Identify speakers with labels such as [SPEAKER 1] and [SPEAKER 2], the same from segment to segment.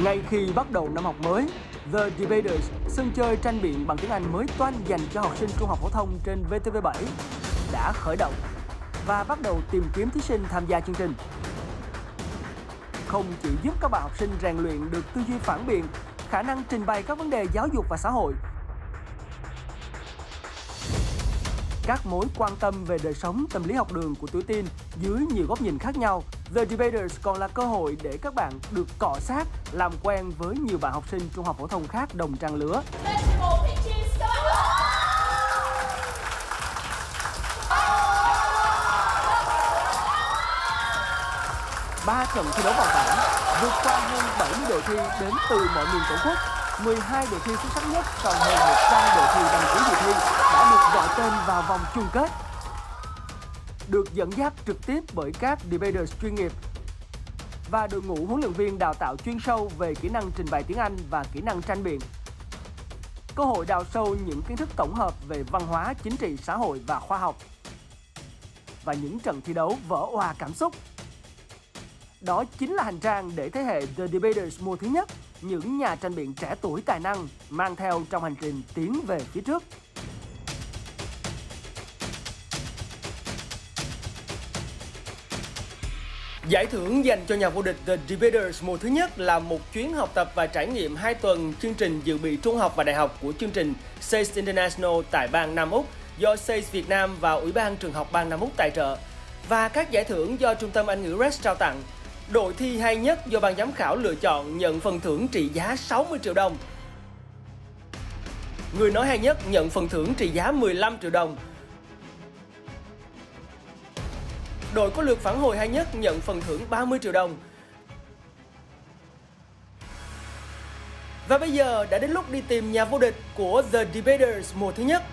[SPEAKER 1] Ngay khi bắt đầu năm học mới, The Debaters, sân chơi tranh biện bằng tiếng Anh mới toanh dành cho học sinh trung học phổ thông trên VTV7 đã khởi động và bắt đầu tìm kiếm thí sinh tham gia chương trình. Không chỉ giúp các bạn học sinh rèn luyện được tư duy phản biện, khả năng trình bày các vấn đề giáo dục và xã hội, các mối quan tâm về đời sống, tâm lý học đường của tuổi teen dưới nhiều góc nhìn khác nhau, The Debaters còn là cơ hội để các bạn được cọ xát, làm quen với nhiều bạn học sinh trung học phổ thông khác đồng trang lứa. Ba trận thi đấu vòng bảng vượt qua hơn 70 đội thi đến từ mọi miền tổ quốc. 12 đội thi xuất sắc nhất trong hơn 100 đội thi đăng ký dự thi đã được gọi tên vào vòng chung kết. Được dẫn dắt trực tiếp bởi các debaters chuyên nghiệp và đội ngũ huấn luyện viên đào tạo chuyên sâu về kỹ năng trình bày tiếng Anh và kỹ năng tranh biện. Cơ hội đào sâu những kiến thức tổng hợp về văn hóa, chính trị, xã hội và khoa học. Và những trận thi đấu vỡ òa cảm xúc. Đó chính là hành trang để thế hệ The Debaters mùa thứ nhất, những nhà tranh biện trẻ tuổi tài năng mang theo trong hành trình tiến về phía trước. Giải thưởng dành cho nhà vô địch The Debaters mùa thứ nhất là một chuyến học tập và trải nghiệm 2 tuần chương trình dự bị trung học và đại học của chương trình SACE International tại bang Nam Úc do SACE Việt Nam và Ủy ban Trường học bang Nam Úc tài trợ, và các giải thưởng do Trung tâm Anh ngữ RES trao tặng. Đội thi hay nhất do ban giám khảo lựa chọn nhận phần thưởng trị giá 60 triệu đồng. Người nói hay nhất nhận phần thưởng trị giá 15 triệu đồng. Đội có lượt phản hồi hay nhất nhận phần thưởng 30 triệu đồng. Và bây giờ đã đến lúc đi tìm nhà vô địch của The Debaters mùa thứ nhất.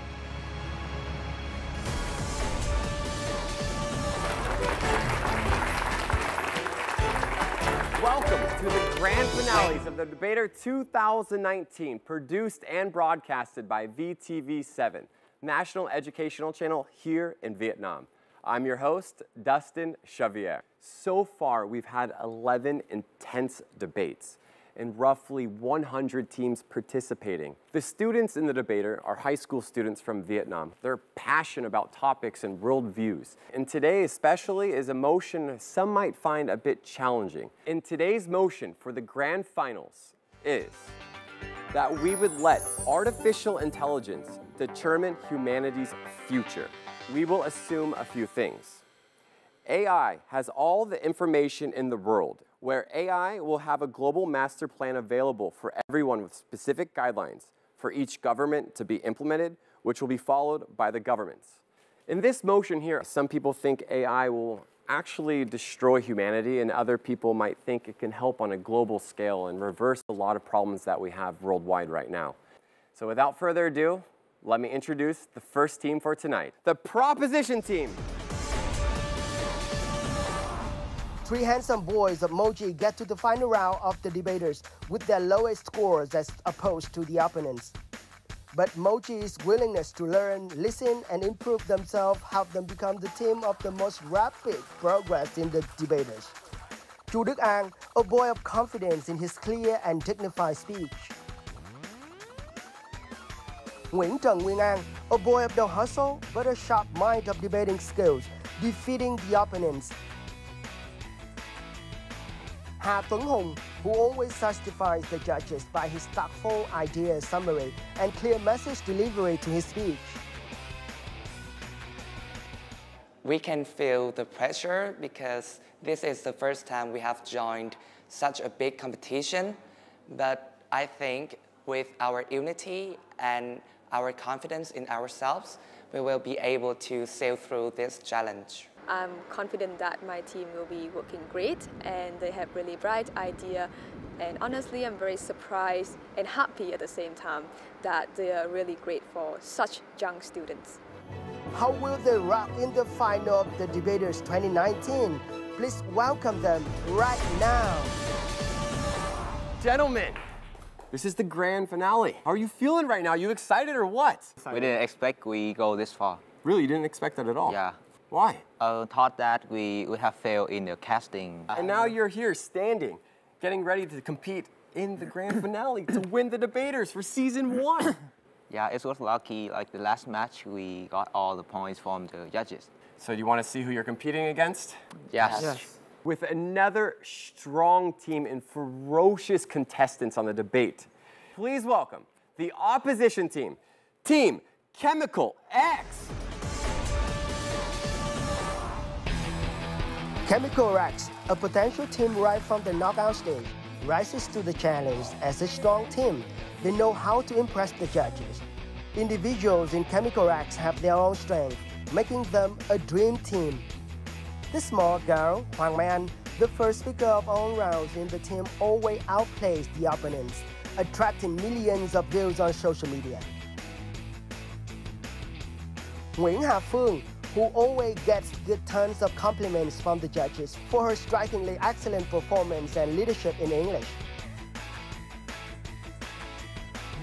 [SPEAKER 2] Welcome to the grand finales of The Debater 2019, produced and broadcasted by VTV7, National Educational Channel here in Vietnam. I'm your host, Dustin Xavier. So far, we've had 11 intense debates and roughly 100 teams participating. The students in the debater are high school students from Vietnam. They're passionate about topics and worldviews. And today especially is a motion some might find a bit challenging. And today's motion for the grand finals is that we would let artificial intelligence determine humanity's future. We will assume a few things. AI has all the information in the world, where AI will have a global master plan available for everyone with specific guidelines for each government to be implemented, which will be followed by the governments. In this motion here, some people think AI will actually destroy humanity, and other people might think it can help on a global scale and reverse a lot of problems that we have worldwide right now. So without further ado, let me introduce the first team for tonight, the Proposition Team.
[SPEAKER 3] Three handsome boys of MOJI get to the final round of the debaters with their lowest scores as opposed to the opponents. But MOJI's willingness to learn, listen, and improve themselves help them become the team of the most rapid progress in the debaters. Chu Đức An, a boy of confidence in his clear and dignified speech. Nguyễn Trần Nguyên An, a boy of the hustle but a sharp mind of debating skills, defeating the opponents. Hà Tuấn Hùng, who always satisfies the judges by his thoughtful idea summary and clear message delivery to his speech.
[SPEAKER 4] We can feel the pressure because this is the first time we have joined such a big competition. But I think with our unity and our confidence in ourselves, we will be able to sail through this challenge.
[SPEAKER 5] I'm confident that my team will be working great and they have really bright idea, and honestly I'm very surprised and happy at the same time that they are really great for such young students.
[SPEAKER 3] How will they rock in the final of the Debaters 2019? Please welcome them right now.
[SPEAKER 2] Gentlemen, this is the grand finale. How are you feeling right now? You excited or what?
[SPEAKER 6] We didn't expect we go this far.
[SPEAKER 2] Really, you didn't expect that at all?
[SPEAKER 6] Yeah.
[SPEAKER 2] Why?
[SPEAKER 6] I thought that we would have failed in the casting.
[SPEAKER 2] And now you're here standing, getting ready to compete in the grand finale to win the debaters for season 1.
[SPEAKER 6] Yeah, it was lucky. Like the last match, we got all the points from the judges.
[SPEAKER 2] So do you want to see who you're competing against?
[SPEAKER 6] Yes.
[SPEAKER 2] With another strong team and ferocious contestants on the debate. Please welcome the opposition team, Team Chemical X.
[SPEAKER 3] Chemical X, a potential team right from the knockout stage, rises to the challenge as a strong team. They know how to impress the judges. Individuals in Chemical X have their own strength, making them a dream team. The small girl, Quan, the first speaker of all rounds in the team, always outplays the opponents, attracting millions of views on social media. MOJI, who always gets good tons of compliments from the judges for her strikingly excellent performance and leadership in English.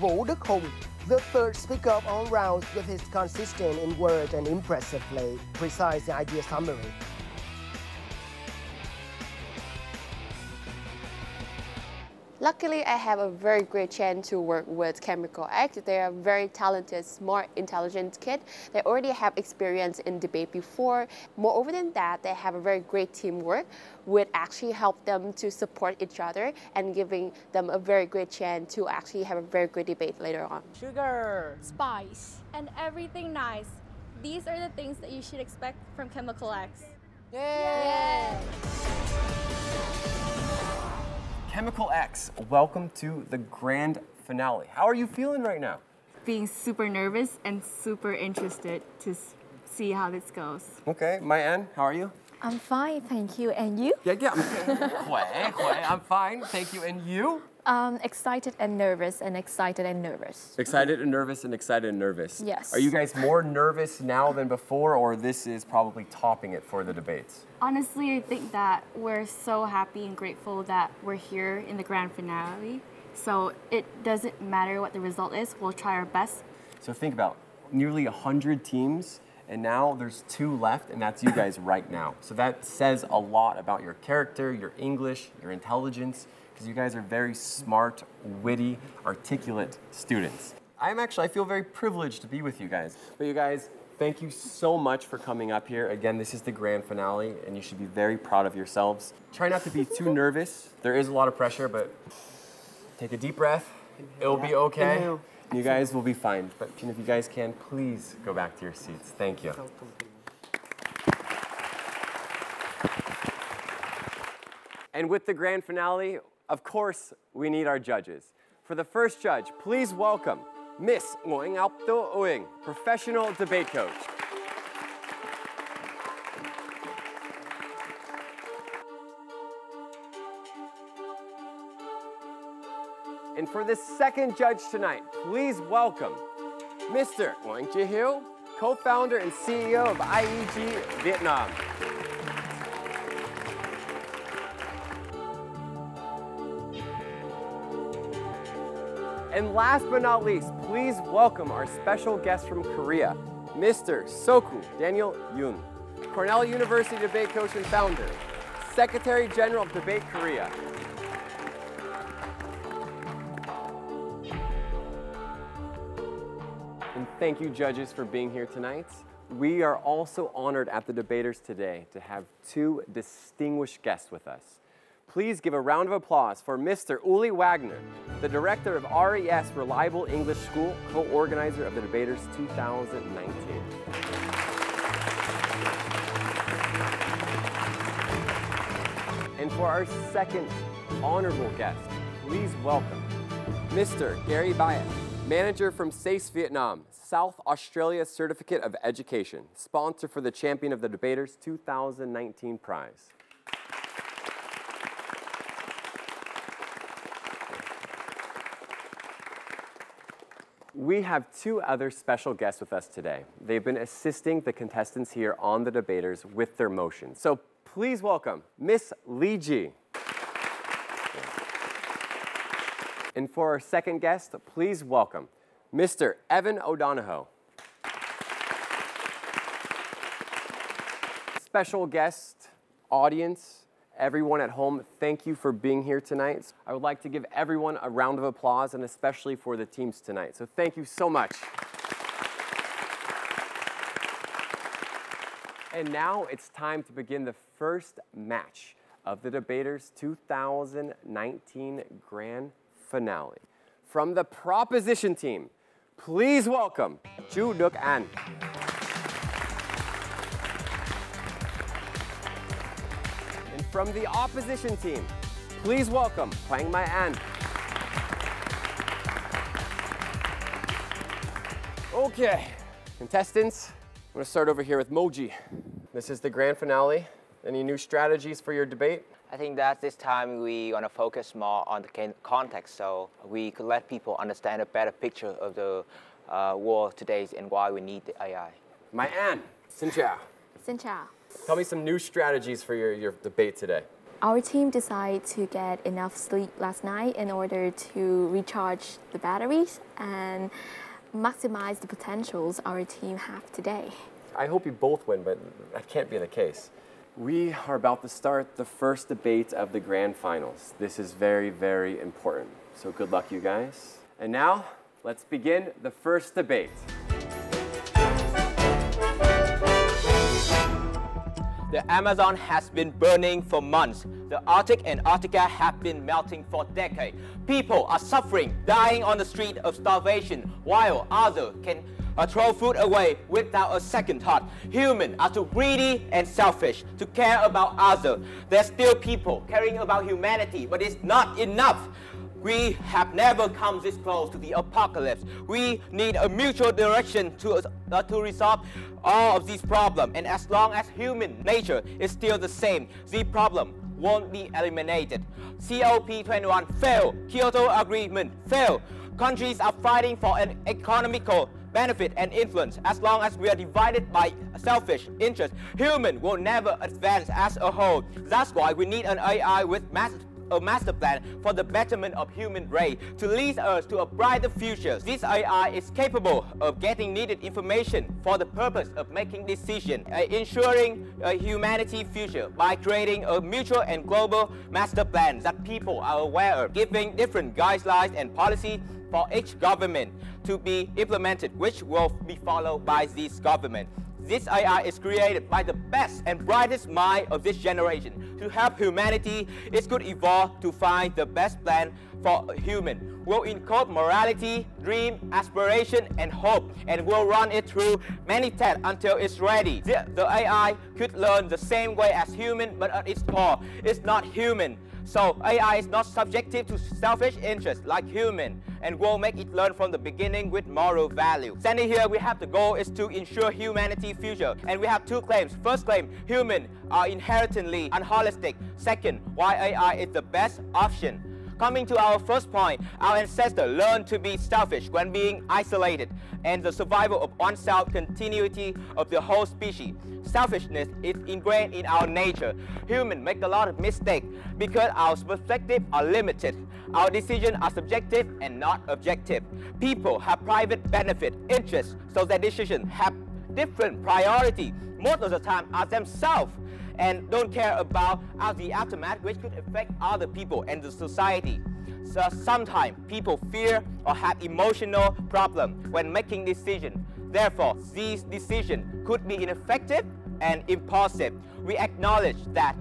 [SPEAKER 3] Vũ Đức Hùng, the third speaker of all rounds with his consistent in word and impressively precise idea summary.
[SPEAKER 7] Luckily, I have a very great chance to work with Chemical X. They are very talented, smart, intelligent kids. They already have experience in debate before. Moreover than that, they have a very great teamwork, which actually help them to support each other and giving them a very great chance to actually have a very good debate later on.
[SPEAKER 8] Sugar, spice, and everything nice. These are the things that you should expect from Chemical X.
[SPEAKER 7] Yay!
[SPEAKER 2] Chemical X, welcome to the grand finale. How are you feeling right now?
[SPEAKER 9] Being super nervous and super interested to see how this goes.
[SPEAKER 2] Okay, MOJI, how are you?
[SPEAKER 10] I'm fine, thank you. And you?
[SPEAKER 2] Yeah, I'm fine, thank you. And you?
[SPEAKER 10] Excited and nervous and excited and nervous.
[SPEAKER 2] Excited and nervous and excited and nervous.
[SPEAKER 10] Yes.
[SPEAKER 2] Are you guys more nervous now than before, or this is probably topping it for the debates?
[SPEAKER 9] Honestly, I think that we're so happy and grateful that we're here in the grand finale. So it doesn't matter what the result is, we'll try our best.
[SPEAKER 2] So think about nearly 100 teams, and now there's 2 left, and that's you guys right now. So that says a lot about your character, your English, your intelligence, because you guys are very smart, witty, articulate students. I feel very privileged to be with you guys. But you guys, thank you so much for coming up here. Again, this is the grand finale, and you should be very proud of yourselves. Try not to be too nervous. There is a lot of pressure, but take a deep breath. It'll be okay. You guys will be fine. But if you guys can, please go back to your seats. Thank you. And with the grand finale, of course, we need our judges. For the first judge, please welcome Miss Untitled, professional debate coach. And for the second judge tonight, please welcome Mr. MOJI, co-founder and CEO of IEG Vietnam. And last but not least, please welcome our special guest from Korea, Mr. Soku Daniel Yoon, Cornell University debate coach and founder, Secretary General of Debate Korea. And thank you, judges, for being here tonight. We are also honored at the debaters today to have 2 distinguished guests with us. Please give a round of applause for Mr. Uli Wagner, the director of RES Reliable English School, co-organizer of the Debaters 2019. And for our second honorable guest, please welcome Mr. Gary Biat, manager from SACE Vietnam, South Australia Certificate of Education, sponsor for the Champion of the Debaters 2019 prize. We have 2 other special guests with us today. They've been assisting the contestants here on the debaters with their motions. So please welcome Miss Lee Ji. And for our second guest, please welcome Mr. Evan O'Donohoe. Special guest, audience, Everyone at home, thank you for being here tonight. I would like to give everyone a round of applause, and especially for the teams tonight. So thank you so much. And now it's time to begin the first match of the Debaters 2019 Grand Finale. From the proposition team, please welcome BIểN. And from the opposition team, please welcome MOJI. Okay, contestants, I'm going to start over here with MOJI. This is the grand finale. Any new strategies for your debate?
[SPEAKER 6] I think that this time we want to focus more on the context, so we could let people understand a better picture of the world today and why we need the AI.
[SPEAKER 2] MOJI, xin chào.
[SPEAKER 9] Xin chào.
[SPEAKER 2] Tell me some new strategies for your debate today.
[SPEAKER 10] Our team decided to get enough sleep last night in order to recharge the batteries and maximize the potentials our team have today.
[SPEAKER 2] I hope you both win, but that can't be the case. We are about to start the first debate of the grand finals. This is very, very important. So good luck, you guys. And now, let's begin the first debate.
[SPEAKER 11] The Amazon has been burning for months. The Arctic and Antarctica have been melting for decades. People are suffering, dying on the street of starvation, while others can throw food away without a second thought. Humans are too greedy and selfish to care about others. There's still people caring about humanity, but it's not enough. We have never come this close to the apocalypse. We need a mutual direction to resolve all of these problems. And as long as human nature is still the same, the problem won't be eliminated. COP21 failed. Kyoto Agreement failed. Countries are fighting for an economical benefit and influence. As long as we are divided by selfish interests, humans will never advance as a whole. That's why we need an AI with a master plan for the betterment of human race to lead us to a brighter future. This AI is capable of getting needed information for the purpose of making decisions, ensuring a humanity future by creating a mutual and global master plan that people are aware of, giving different guidelines and policy for each government to be implemented, which will be followed by this government. This AI is created by the best and brightest mind of this generation. To help humanity, it could evolve to find the best plan for human. We'll encode morality, dream, aspiration, and hope, and we'll run it through many tests until it's ready. The AI could learn the same way as human, but at its core, it's not human. So AI is not subjective to selfish interests like human, and we'll make it learn from the beginning with moral value. Standing here, we have the goal is to ensure humanity future, and we have two claims. First claim, humans are inherently unholistic. Second, why AI is the best option. Coming to our first point, our ancestors learned to be selfish when being isolated, and the survival of oneself, continuity of the whole species. Selfishness is ingrained in our nature. Humans make a lot of mistakes because our perspectives are limited. Our decisions are subjective and not objective. People have private benefit interests, so their decisions have different priority. Most of the time are themselves, and don't care about the aftermath, which could affect other people and the society. So sometimes people fear or have emotional problems when making decisions. Therefore, these decisions could be ineffective and impulsive. We acknowledge that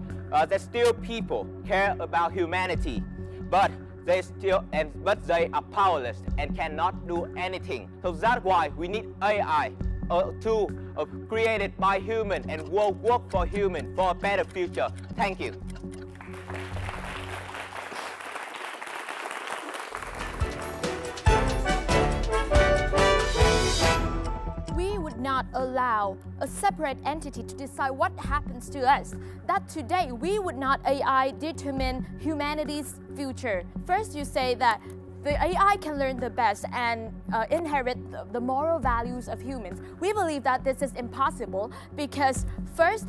[SPEAKER 11] there's still people care about humanity, but they are powerless and cannot do anything. So that's why we need AI, a tool created by humans and will work for humans for a better future. Thank you.
[SPEAKER 8] We would not allow a separate entity to decide what happens to us. That today we would not AI determine humanity's future. First, you say that the AI can learn the best and inherit the moral values of humans. We believe that this is impossible because first,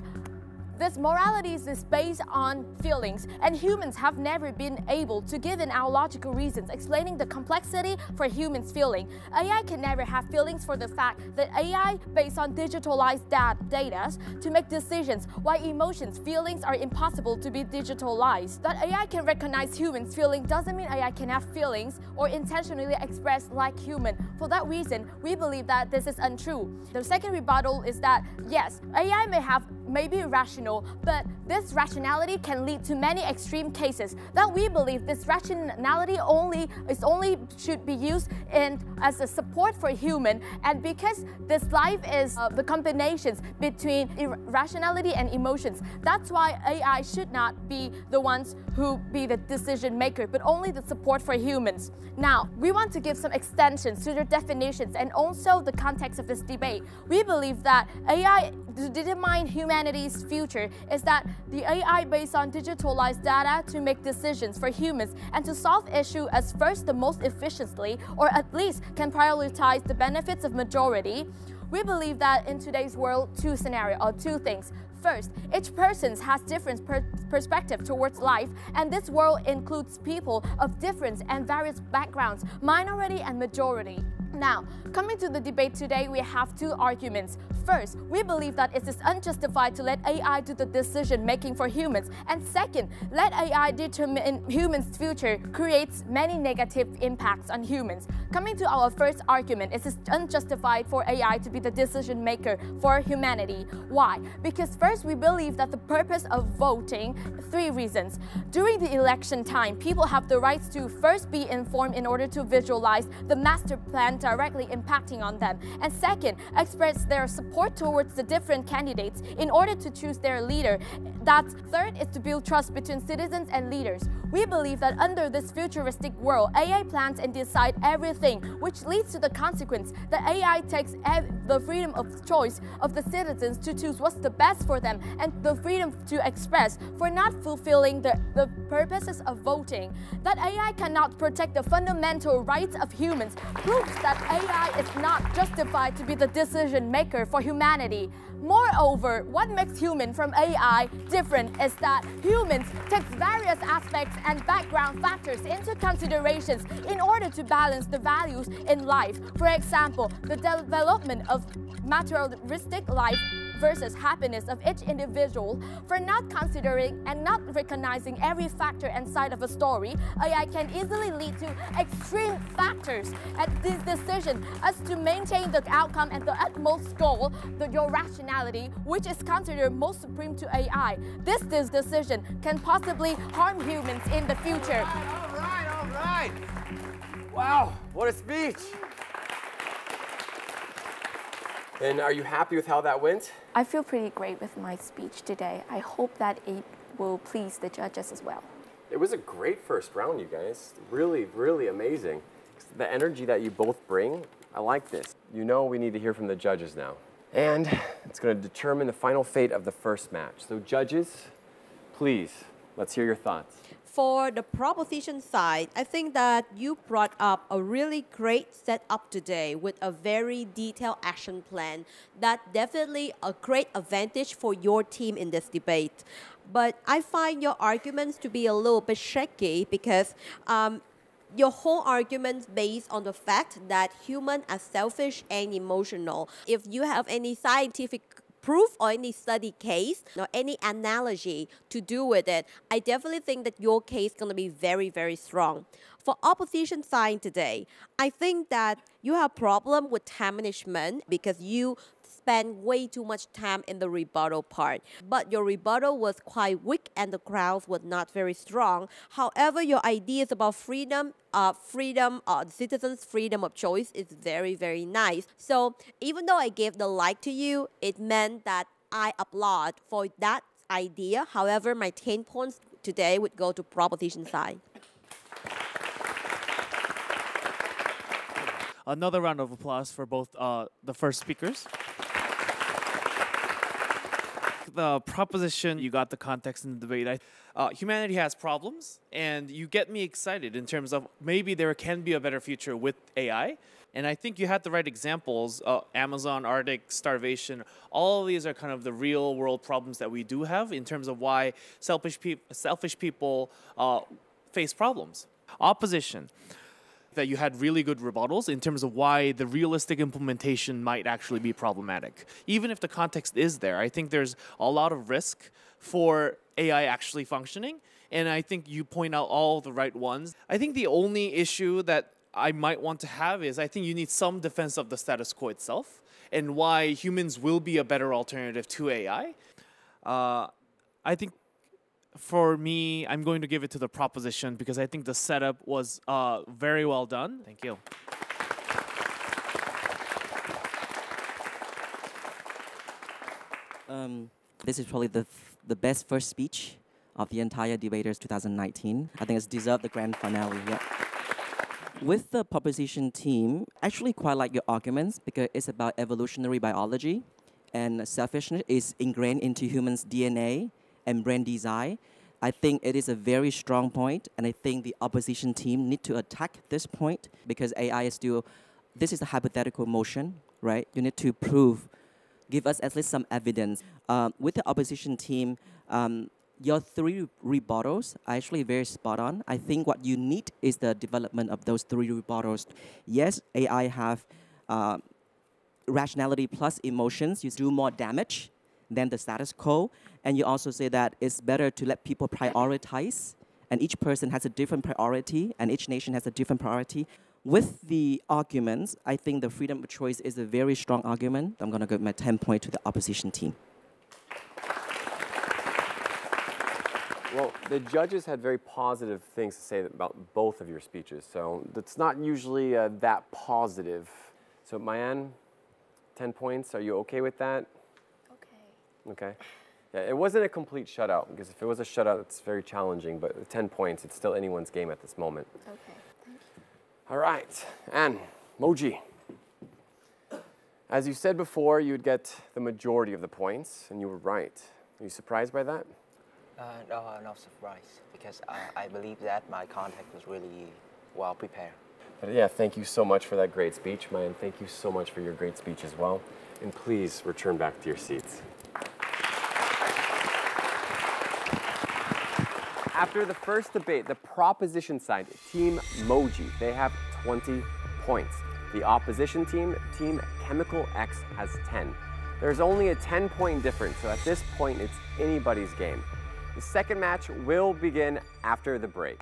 [SPEAKER 8] This morality is based on feelings, and humans have never been able to give in our logical reasons explaining the complexity for humans feeling. AI can never have feelings for the fact that AI based on digitalized data to make decisions, while emotions, feelings are impossible to be digitalized. That AI can recognize humans' feelings doesn't mean AI can have feelings or intentionally express like human. For that reason, we believe that this is untrue. The second rebuttal is that yes, AI may be rational, but this rationality can lead to many extreme cases. That we believe this rationality only should be used as a support for human, and because this life is the combinations between rationality and emotions, that's why AI should not be the ones who be the decision maker, but only the support for humans. Now, we want to give some extensions to the definitions and also the context of this debate. We believe that AI to determine humanity's future is that the AI based on digitalized data to make decisions for humans and to solve issues as first the most efficiently, or at least can prioritize the benefits of majority. We believe that in today's world, two things. First, each person has different perspective towards life, and this world includes people of different and various backgrounds, minority and majority. Now, coming to the debate today, we have two arguments. First, we believe that it is unjustified to let AI do the decision-making for humans. And second, let AI determine humans' future creates many negative impacts on humans. Coming to our first argument, it is unjustified for AI to be the decision-maker for humanity. Why? Because first, we believe that the purpose of voting, three reasons. During the election time, people have the rights to first be informed in order to visualize the master plan directly impacting on them, and second, express their support towards the different candidates in order to choose their leader. That third is to build trust between citizens and leaders. We believe that under this futuristic world, AI plans and decide everything, which leads to the consequence that AI takes the freedom of choice of the citizens to choose what's the best for them and the freedom to express for not fulfilling the purposes of voting. That AI cannot protect the fundamental rights of humans proves that AI is not justified to be the decision maker for humanity. Moreover, what makes human from AI different is that humans take various aspects and background factors into considerations in order to balance the values in life. For example, the development of materialistic life versus happiness of each individual. For not considering and not recognizing every factor and side of a story, AI can easily lead to extreme factors at this decision as to maintain the outcome and the utmost goal, your rationality, which is considered most supreme to AI. This decision can possibly harm humans in the future.
[SPEAKER 2] All right. Wow, what a speech. And are you happy with how that went?
[SPEAKER 10] I feel pretty great with my speech today. I hope that it will please the judges as well.
[SPEAKER 2] It was a great first round, you guys. Really, really amazing. The energy that you both bring, I like this. You know we need to hear from the judges now. And it's going to determine the final fate of the first match. So judges, please, let's hear your thoughts.
[SPEAKER 12] For the proposition side, I think that you brought up a really great setup today with a very detailed action plan. That's definitely a great advantage for your team in this debate. But I find your arguments to be a little bit shaky because your whole argument based on the fact that humans are selfish and emotional. If you have any scientific proof or any study case or any analogy to do with it, I definitely think that your case is going to be very, very strong. For opposition side today, I think that you have a problem with time management because you spend way too much time in the rebuttal part. But your rebuttal was quite weak and the crowd was not very strong. However, your ideas about freedom, citizens' freedom of choice is very, very nice. So even though I gave the like to you, it meant that I applaud for that idea. However, my 10 points today would go to proposition side.
[SPEAKER 13] Another round of applause for both the first speakers. The proposition, you got the context in the debate. Humanity has problems, and you get me excited in terms of maybe there can be a better future with AI. And I think you had the right examples, Amazon, Arctic, starvation. All of these are kind of the real world problems that we do have in terms of why selfish people face problems. Opposition, that you had really good rebuttals in terms of why the realistic implementation might actually be problematic. Even if the context is there, I think there's a lot of risk for AI actually functioning, and I think you point out all the right ones. I think the only issue that I might want to have is I think you need some defense of the status quo itself and why humans will be a better alternative to AI. I think for me, I'm going to give it to the proposition because I think the setup was very well done. Thank you.
[SPEAKER 14] This is probably the best first speech of the entire Debaters 2019. I think it's deserved the grand finale. Yeah. With the proposition team, actually quite like your arguments because it's about evolutionary biology and selfishness is ingrained into humans' DNA and brain design. I think it is a very strong point, and I think the opposition team need to attack this point because AI is still, this is a hypothetical motion, right? You need to prove, give us at least some evidence. With the opposition team, your 3 rebuttals are actually very spot on. I think what you need is the development of those 3 rebuttals. Yes, AI have rationality plus emotions. You do more damage than the status quo. And you also say that it's better to let people prioritize. And each person has a different priority, and each nation has a different priority. With the arguments, I think the freedom of choice is a very strong argument. I'm going to give my 10 point to the opposition team.
[SPEAKER 2] Well, the judges had very positive things to say about both of your speeches, so that's not usually that positive. So, Mayan, 10 points. Are you okay with that? Okay. Okay. Yeah, it wasn't a complete shutout, because if it was a shutout, it's very challenging, but with 10 points, it's still anyone's game at this moment.
[SPEAKER 10] Okay, thank you.
[SPEAKER 2] All right, and MOJI. As you said before, you would get the majority of the points, and you were right. Are you surprised by that?
[SPEAKER 6] No, I'm not surprised because I believe that my content was really well prepared.
[SPEAKER 2] But yeah, thank you so much for that great speech, Mayan. Thank you so much for your great speech as well. And please return back to your seats. After the first debate, the proposition side, Team MOJI, they have 20 points. The opposition team, Team Chemical X, has 10. There's only a 10-point difference, so at this point, it's anybody's game. The second match will begin after the break.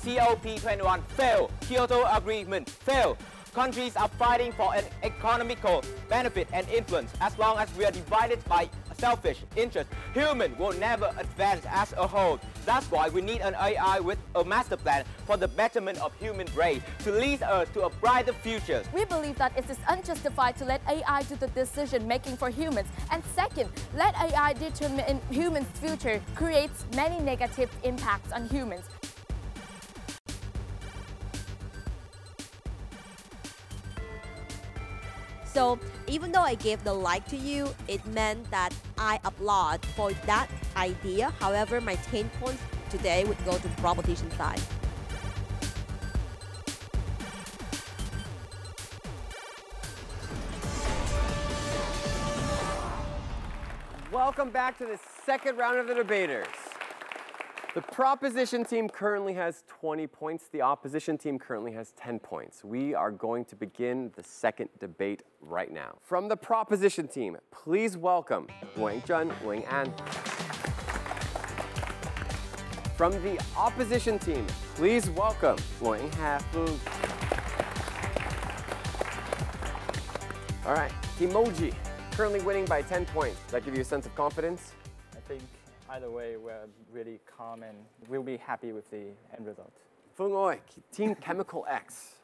[SPEAKER 11] COP21 fail. Kyoto Agreement fail. Countries are fighting for an economical benefit and influence. As long as we are divided by selfish interests, human will never advance as a whole. That's why we need an AI with a master plan for the betterment of human race to lead us to a brighter future.
[SPEAKER 8] We believe that it is unjustified to let AI do the decision making for humans. And second, let AI determine humans' future creates many negative impacts on humans.
[SPEAKER 12] So even though I gave the like to you, it meant that I applaud for that idea. However, my 10 points today would go to the proposition side.
[SPEAKER 2] Welcome back to the second round of the debaters. The proposition team currently has 20 points. The opposition team currently has 10 points. We are going to begin the second debate right now. From the proposition team, please welcome BIểN, BIểN. From the opposition team, please welcome BIểN. All right, Team MOJI, currently winning by 10 points. Does that give you a sense of confidence?
[SPEAKER 15] I think either way, we're really calm and we'll be happy with the end result.
[SPEAKER 2] Phung, Team Chemical X,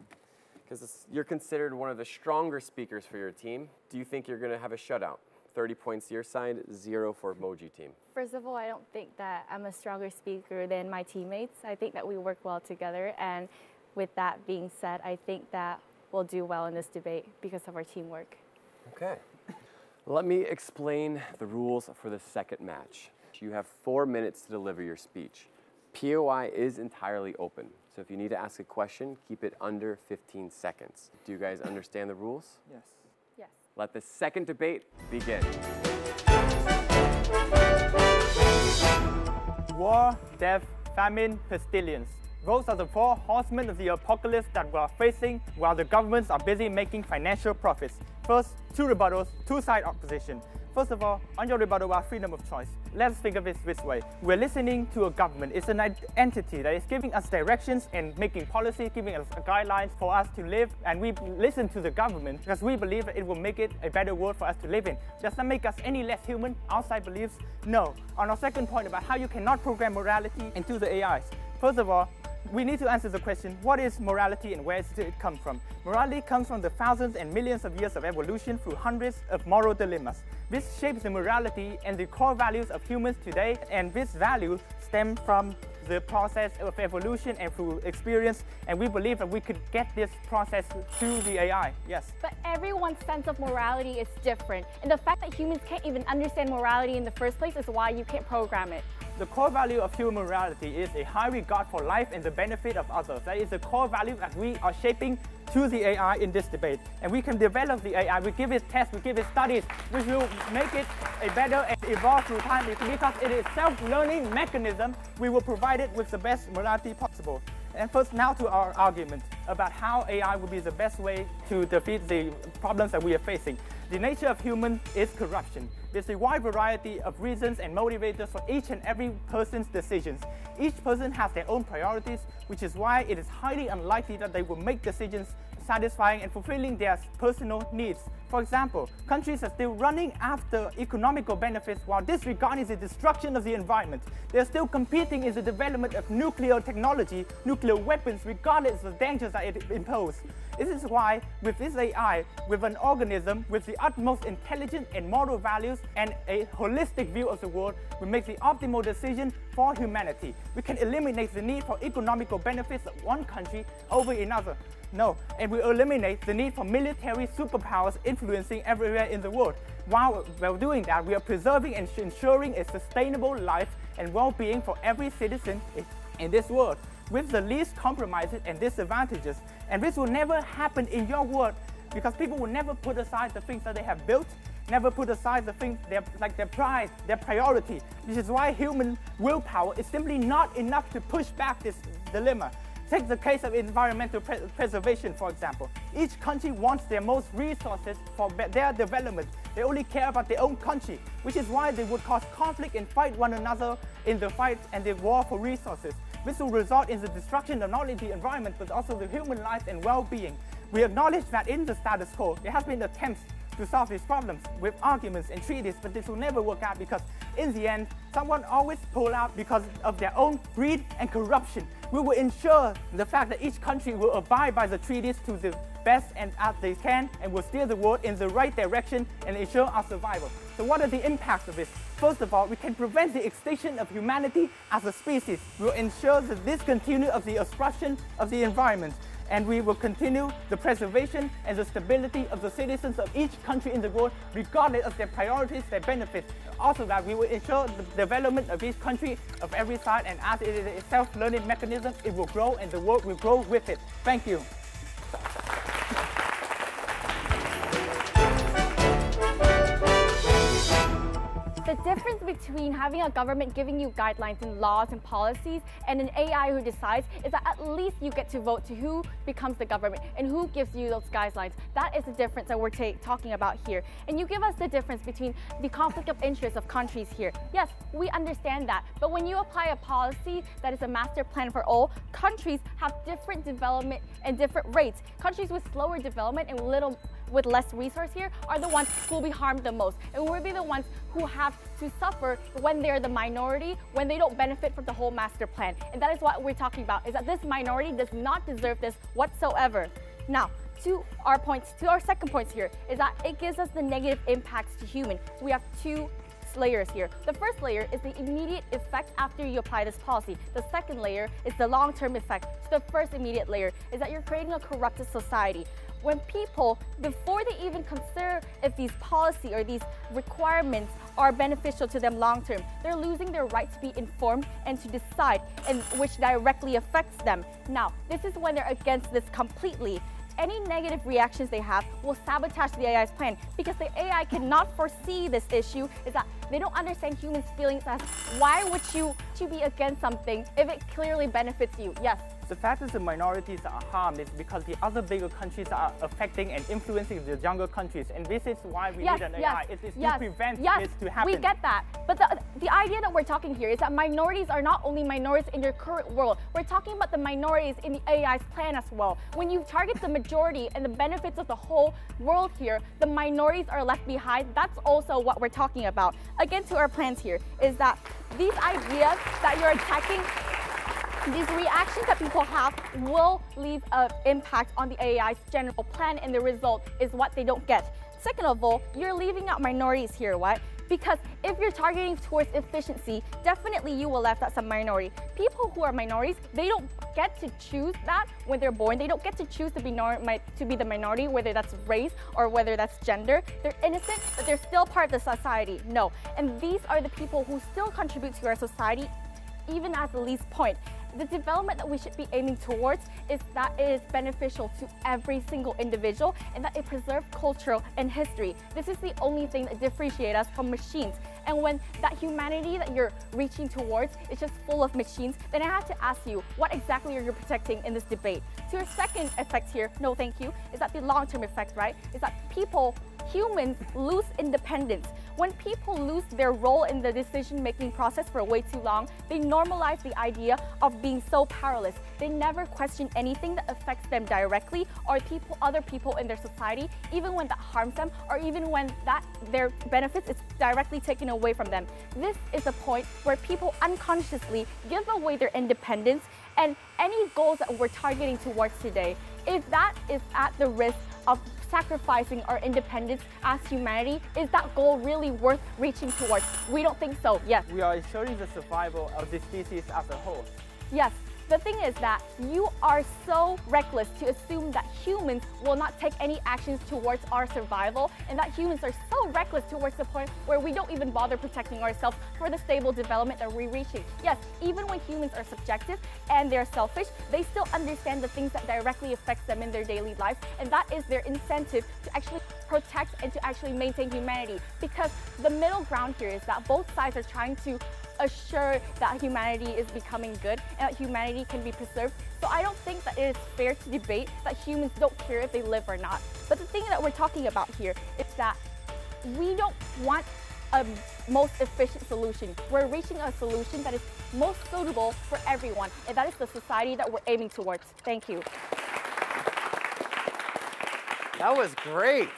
[SPEAKER 2] because you're considered one of the stronger speakers for your team. Do you think you're going to have a shutout? 30 points to your side, 0 for MOJI team.
[SPEAKER 9] First of all, I don't think that I'm a stronger speaker than my teammates. I think that we work well together, and with that being said, I think that we'll do well in this debate because of our teamwork.
[SPEAKER 2] Okay. Let me explain the rules for the second match. You have 4 minutes to deliver your speech. POI is entirely open, so if you need to ask a question, keep it under 15 seconds. Do you guys understand the rules?
[SPEAKER 15] Yes.
[SPEAKER 8] Yes.
[SPEAKER 2] Let the second debate begin.
[SPEAKER 15] War, death, famine, pestilence. Those are the 4 horsemen of the apocalypse that we are facing while the governments are busy making financial profits. First, 2 rebuttals, 2-side opposition. First of all, on your rebuttal about freedom of choice, let's think of it this way. We're listening to a government. It's an entity that is giving us directions and making policy, giving us guidelines for us to live. And we listen to the government because we believe that it will make it a better world for us to live in. Does that make us any less human? Outside beliefs? No. On our second point about how you cannot program morality into the AIs. First of all, we need to answer the question, what is morality and where does it come from? Morality comes from the thousands and millions of years of evolution through hundreds of moral dilemmas. This shapes the morality and the core values of humans today, and this value stems from the process of evolution and through experience, and we believe that we could get this process through the AI, yes.
[SPEAKER 9] But everyone's sense of morality is different, and the fact that humans can't even understand morality in the first place is why you can't program it.
[SPEAKER 15] The core value of human morality is a high regard for life and the benefit of others. That is the core value that we are shaping to the AI in this debate. And we can develop the AI, we give it tests, we give it studies, which will make it a better and evolve through time. Because it is a self-learning mechanism, we will provide it with the best morality possible. And first, now to our argument about how AI will be the best way to defeat the problems that we are facing. The nature of human is corruption. There's a wide variety of reasons and motivators for each and every person's decisions. Each person has their own priorities, which is why it is highly unlikely that they will make decisions satisfying and fulfilling their personal needs. For example, countries are still running after economical benefits while disregarding the destruction of the environment. They are still competing in the development of nuclear technology, nuclear weapons, regardless of the dangers that it imposes. This is why, with this AI, with an organism with the utmost intelligence and moral values and a holistic view of the world, we make the optimal decision for humanity. We can eliminate the need for economical benefits of one country over another. No, and we eliminate the need for military superpowers influencing everywhere in the world. While doing that, we are preserving and ensuring a sustainable life and well-being for every citizen in this world, with the least compromises and disadvantages. And this will never happen in your world because people will never put aside the things that they have built, never put aside the things like their pride, their priority. This is why human willpower is simply not enough to push back this dilemma. Take the case of environmental preservation, for example. Each country wants their most resources for their development. They only care about their own country, which is why they would cause conflict and fight one another in the fight and the war for resources. This will result in the destruction of not only the environment, but also the human life and well-being. We acknowledge that in the status quo, there has been attempts to solve these problems with arguments and treaties, but this will never work out because in the end, someone always pull out because of their own greed and corruption. We will ensure the fact that each country will abide by the treaties to the best and as they can and will steer the world in the right direction and ensure our survival. So what are the impacts of this? First of all, we can prevent the extinction of humanity as a species. We will ensure the discontinuity of the destruction of the environment. And we will continue the preservation and the stability of the citizens of each country in the world, regardless of their priorities, their benefits. Also that we will ensure the development of each country of every side, and as it is a self-learning mechanism, it will grow and the world will grow with it. Thank you.
[SPEAKER 9] The difference between having a government giving you guidelines and laws and policies and an AI who decides is that at least you get to vote to who becomes the government and who gives you those guidelines. That is the difference that we're talking about here. And you give us the difference between the conflict of interest of countries here. Yes, we understand that. But when you apply a policy that is a master plan for all, countries have different development and different rates. Countries with slower development and with less resource here are the ones who will be harmed the most. And we'll be the ones who have to suffer when they're the minority, when they don't benefit from the whole master plan. And that is what we're talking about, is that this minority does not deserve this whatsoever. Now, to our second point here, is that it gives us the negative impacts to human. We have two layers here. The first layer is the immediate effect after you apply this policy. The second layer is the long-term effect. So the first immediate layer is that you're creating a corrupted society. when people, before they even consider if these policy or these requirements are beneficial to them long term, they're losing their right to be informed and to decide, and which directly affects them. Now, this is when they're against this completely. Any negative reactions they have will sabotage the AI's plan, because the AI cannot foresee this issue, is that they don't understand humans' feelings as why would you be against something if it clearly benefits you? Yes.
[SPEAKER 15] The fact that the minorities are harmed is because the other bigger countries are affecting and influencing the younger countries, and this is why we need an AI. It is to prevent this to happen.
[SPEAKER 9] We get that, but the idea that we're talking here is that minorities are not only minorities in your current world. We're talking about the minorities in the AI's plan as well. When you target the majority and the benefits of the whole world here, the minorities are left behind. That's also what we're talking about. Again, to our plans here is that these ideas that you're attacking, these reactions that people have will leave an impact on the AI's general plan, and the result is what they don't get. Second of all, you're leaving out minorities here, right? Because if you're targeting towards efficiency, definitely you will left out some minority. People who are minorities, they don't get to choose that when they're born. They don't get to choose to be the minority, whether that's race or whether that's gender. They're innocent, but they're still part of the society. No. And these are the people who still contribute to our society, even at the least point. The development that we should be aiming towards is that it is beneficial to every single individual and that it preserves culture and history. This is the only thing that differentiates us from machines. And when that humanity that you're reaching towards is just full of machines, then I have to ask you, what exactly are you protecting in this debate? So your second effect here, no thank you, is that the long-term effect, right? Is that humans lose independence. When people lose their role in the decision-making process for way too long, they normalize the idea of being so powerless. They never question anything that affects them directly or other people in their society, even when that harms them or even when their benefits is directly taken away from them. This is a point where people unconsciously give away their independence, and any goals that we're targeting towards today, if that is at the risk of sacrificing our independence as humanity, is that goal really worth reaching towards? We don't think so, yes.
[SPEAKER 15] We are ensuring the survival of the species as a whole.
[SPEAKER 9] Yes. The thing is that you are so reckless to assume that humans will not take any actions towards our survival, and that humans are so reckless towards the point where we don't even bother protecting ourselves for the stable development that we're reaching. Yes, even when humans are subjective and they're selfish, they still understand the things that directly affects them in their daily life, and that is their incentive to actually protect and to actually maintain humanity. Because the middle ground here is that both sides are trying to assure that humanity is becoming good and that humanity can be preserved. So I don't think that it is fair to debate that humans don't care if they live or not. But the thing that we're talking about here is that we don't want a most efficient solution. We're reaching a solution that is most suitable for everyone, and that is the society that we're aiming towards. Thank you.
[SPEAKER 2] That was great.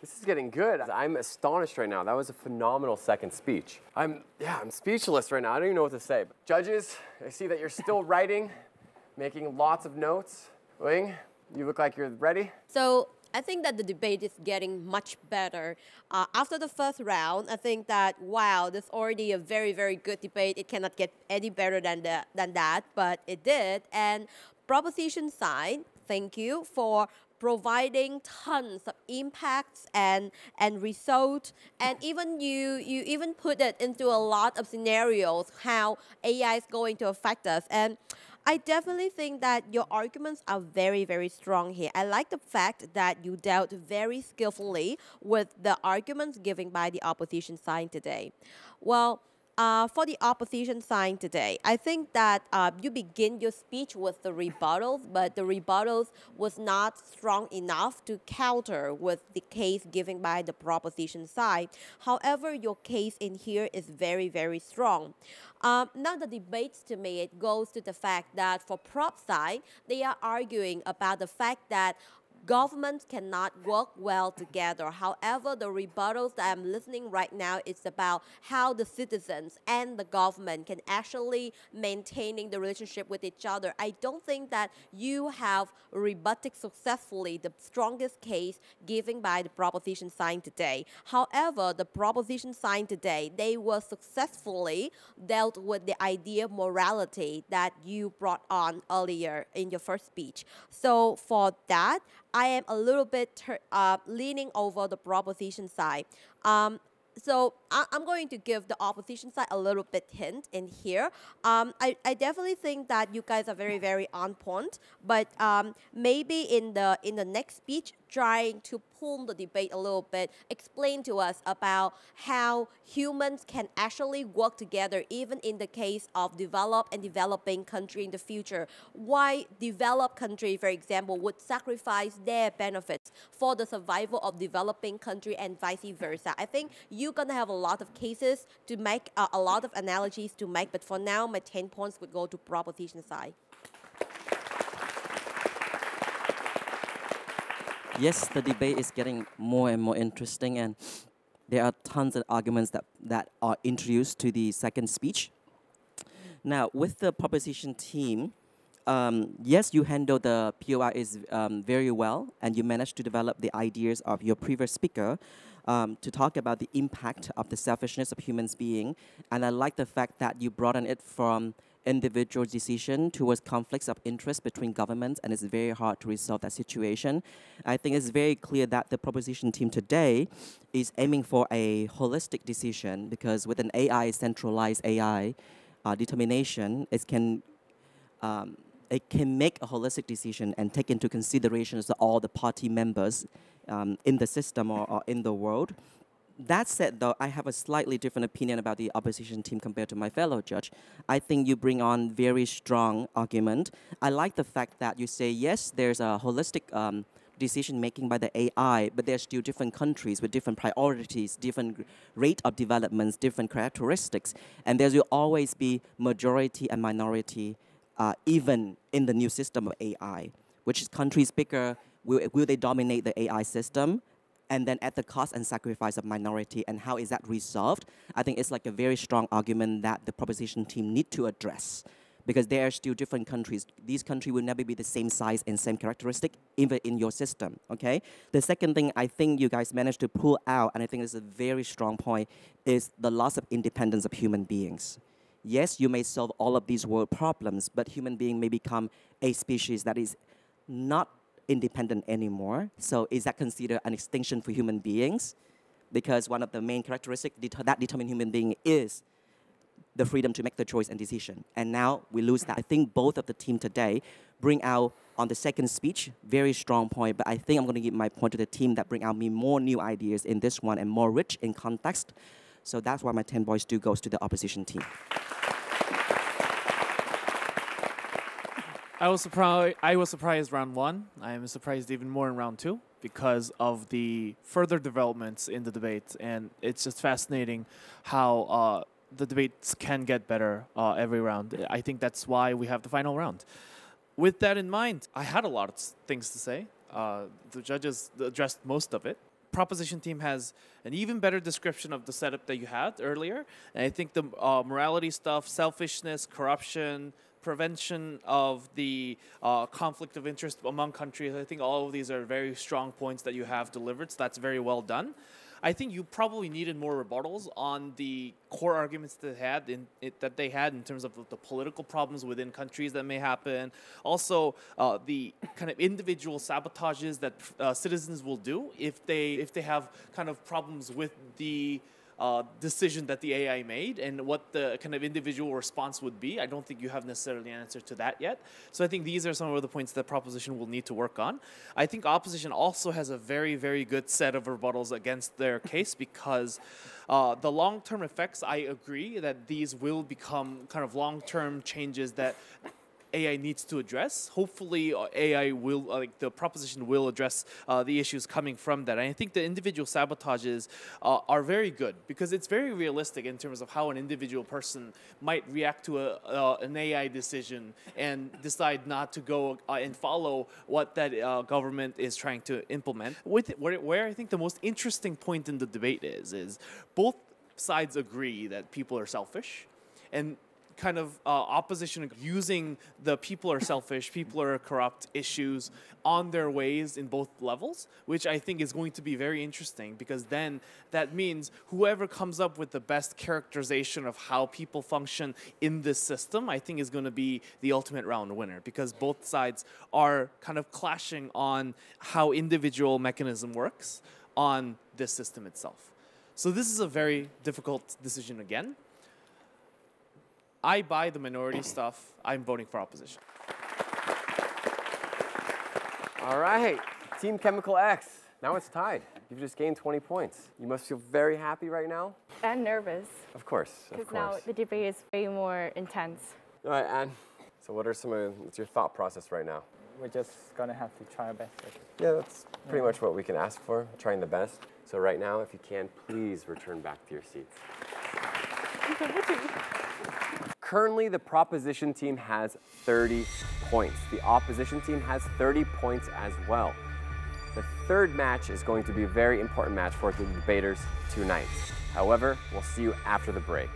[SPEAKER 2] This is getting good. I'm astonished right now. That was a phenomenal second speech. I'm speechless right now. I don't even know what to say. Judges, I see that you're still writing, making lots of notes. Wing, you look like you're ready.
[SPEAKER 12] So I think that the debate is getting much better. After the first round, I think that, wow, this is already a very, very good debate. It cannot get any better than that, but it did. And proposition side, thank you for providing tons of impacts and results, and even you even put it into a lot of scenarios how AI is going to affect us. And I definitely think that your arguments are very, very strong here. I like the fact that you dealt very skillfully with the arguments given by the opposition side today. Well, for the opposition side today, I think that you begin your speech with the rebuttals, but the rebuttals was not strong enough to counter with the case given by the proposition side. However, your case in here is very, very strong. Now the debates, to me, it goes to the fact that for prop side, they are arguing about the fact that governments cannot work well together. However, the rebuttals that I'm listening right now is about how the citizens and the government can actually maintaining the relationship with each other. I don't think that you have rebutted successfully the strongest case given by the proposition side today. However, the proposition side today, they were successfully dealt with the idea of morality that you brought on earlier in your first speech. So for that, I am a little bit leaning over the proposition side. So I'm going to give the opposition side a little bit hint in here. I definitely think that you guys are very, very on point, but maybe in the next speech, trying to pull the debate a little bit, explain to us about how humans can actually work together, even in the case of developed and developing country in the future. Why developed country, for example, would sacrifice their benefits for the survival of developing country and vice versa. I think you're gonna have a lot of cases to make, a lot of analogies to make, but for now, my 10 points would go to proposition side.
[SPEAKER 14] Yes, the debate is getting more and more interesting, and there are tons of arguments that are introduced to the second speech. Now, with the proposition team, yes, you handle the POIs very well, and you managed to develop the ideas of your previous speaker to talk about the impact of the selfishness of human beings. And I like the fact that you brought on it from individual decision towards conflicts of interest between governments, and it's very hard to resolve that situation. I think it's very clear that the proposition team today is aiming for a holistic decision, because with an AI, centralized AI determination, it can make a holistic decision and take into consideration all the party members in the system or in the world. That said, though, I have a slightly different opinion about the opposition team compared to my fellow judge. I think you bring on very strong argument. I like the fact that you say, yes, there's a holistic decision-making by the AI, but there's still different countries with different priorities, different rate of developments, different characteristics. And there will always be majority and minority, even in the new system of AI. Which is countries bigger, will they dominate the AI system? And then at the cost and sacrifice of minority, and how is that resolved? I think it's like a very strong argument that the proposition team need to address, because there are still different countries. These countries will never be the same size and same characteristic, even in your system, okay? The second thing I think you guys managed to pull out, and I think is a very strong point, is the loss of independence of human beings. Yes, you may solve all of these world problems, but human being may become a species that is not independent anymore. So is that considered an extinction for human beings? Because one of the main characteristics that determine human being is the freedom to make the choice and decision. And now we lose that. I think both of the team today bring out on the second speech, very strong point, but I think I'm going to give my point to the team that bring out me more new ideas in this one and more rich in context. So that's why my 10 points do goes to the opposition team.
[SPEAKER 13] I was surprised round one. I am surprised even more in round two because of the further developments in the debate, and it's just fascinating how the debates can get better every round. I think that's why we have the final round. With that in mind, I had a lot of things to say. The judges addressed most of it. Proposition team has an even better description of the setup that you had earlier, and I think the morality stuff, selfishness, corruption, prevention of the conflict of interest among countries. I think all of these are very strong points that you have delivered, so that's very well done. I think you probably needed more rebuttals on the core arguments that they had in terms of the political problems within countries that may happen. Also, the kind of individual sabotages that citizens will do if they have kind of problems with the decision that the AI made and what the kind of individual response would be. I don't think you have necessarily an answer to that yet. So I think these are some of the points that proposition will need to work on. I think opposition also has a very, very good set of rebuttals against their case, because the long-term effects, I agree that these will become kind of long-term changes that AI needs to address. Hopefully, AI will, the proposition will address the issues coming from that. And I think the individual sabotages are very good, because it's very realistic in terms of how an individual person might react to an AI decision and decide not to go and follow what that government is trying to implement. Where I think the most interesting point in the debate is both sides agree that people are selfish, and kind of opposition using the people are selfish, people are corrupt issues on their ways in both levels, which I think is going to be very interesting, because then that means whoever comes up with the best characterization of how people function in this system, I think is going to be the ultimate round winner, because both sides are kind of clashing on how individual mechanism works on this system itself. So this is a very difficult decision again. I buy the minority stuff. I'm voting for opposition.
[SPEAKER 2] All right, Team Chemical X. Now it's tied. You've just gained 20 points. You must feel very happy right now.
[SPEAKER 9] And nervous.
[SPEAKER 2] Of course,
[SPEAKER 9] Because now the debate is way more intense.
[SPEAKER 2] All right, Anne. So what's your thought process right now?
[SPEAKER 15] We're just going to have to try our best.
[SPEAKER 2] Yeah, that's pretty much what we can ask for, trying the best. So right now, if you can, please return back to your seats. Currently, the proposition team has 30 points. The opposition team has 30 points as well. The third match is going to be a very important match for the debaters tonight. However, we'll see you after the break.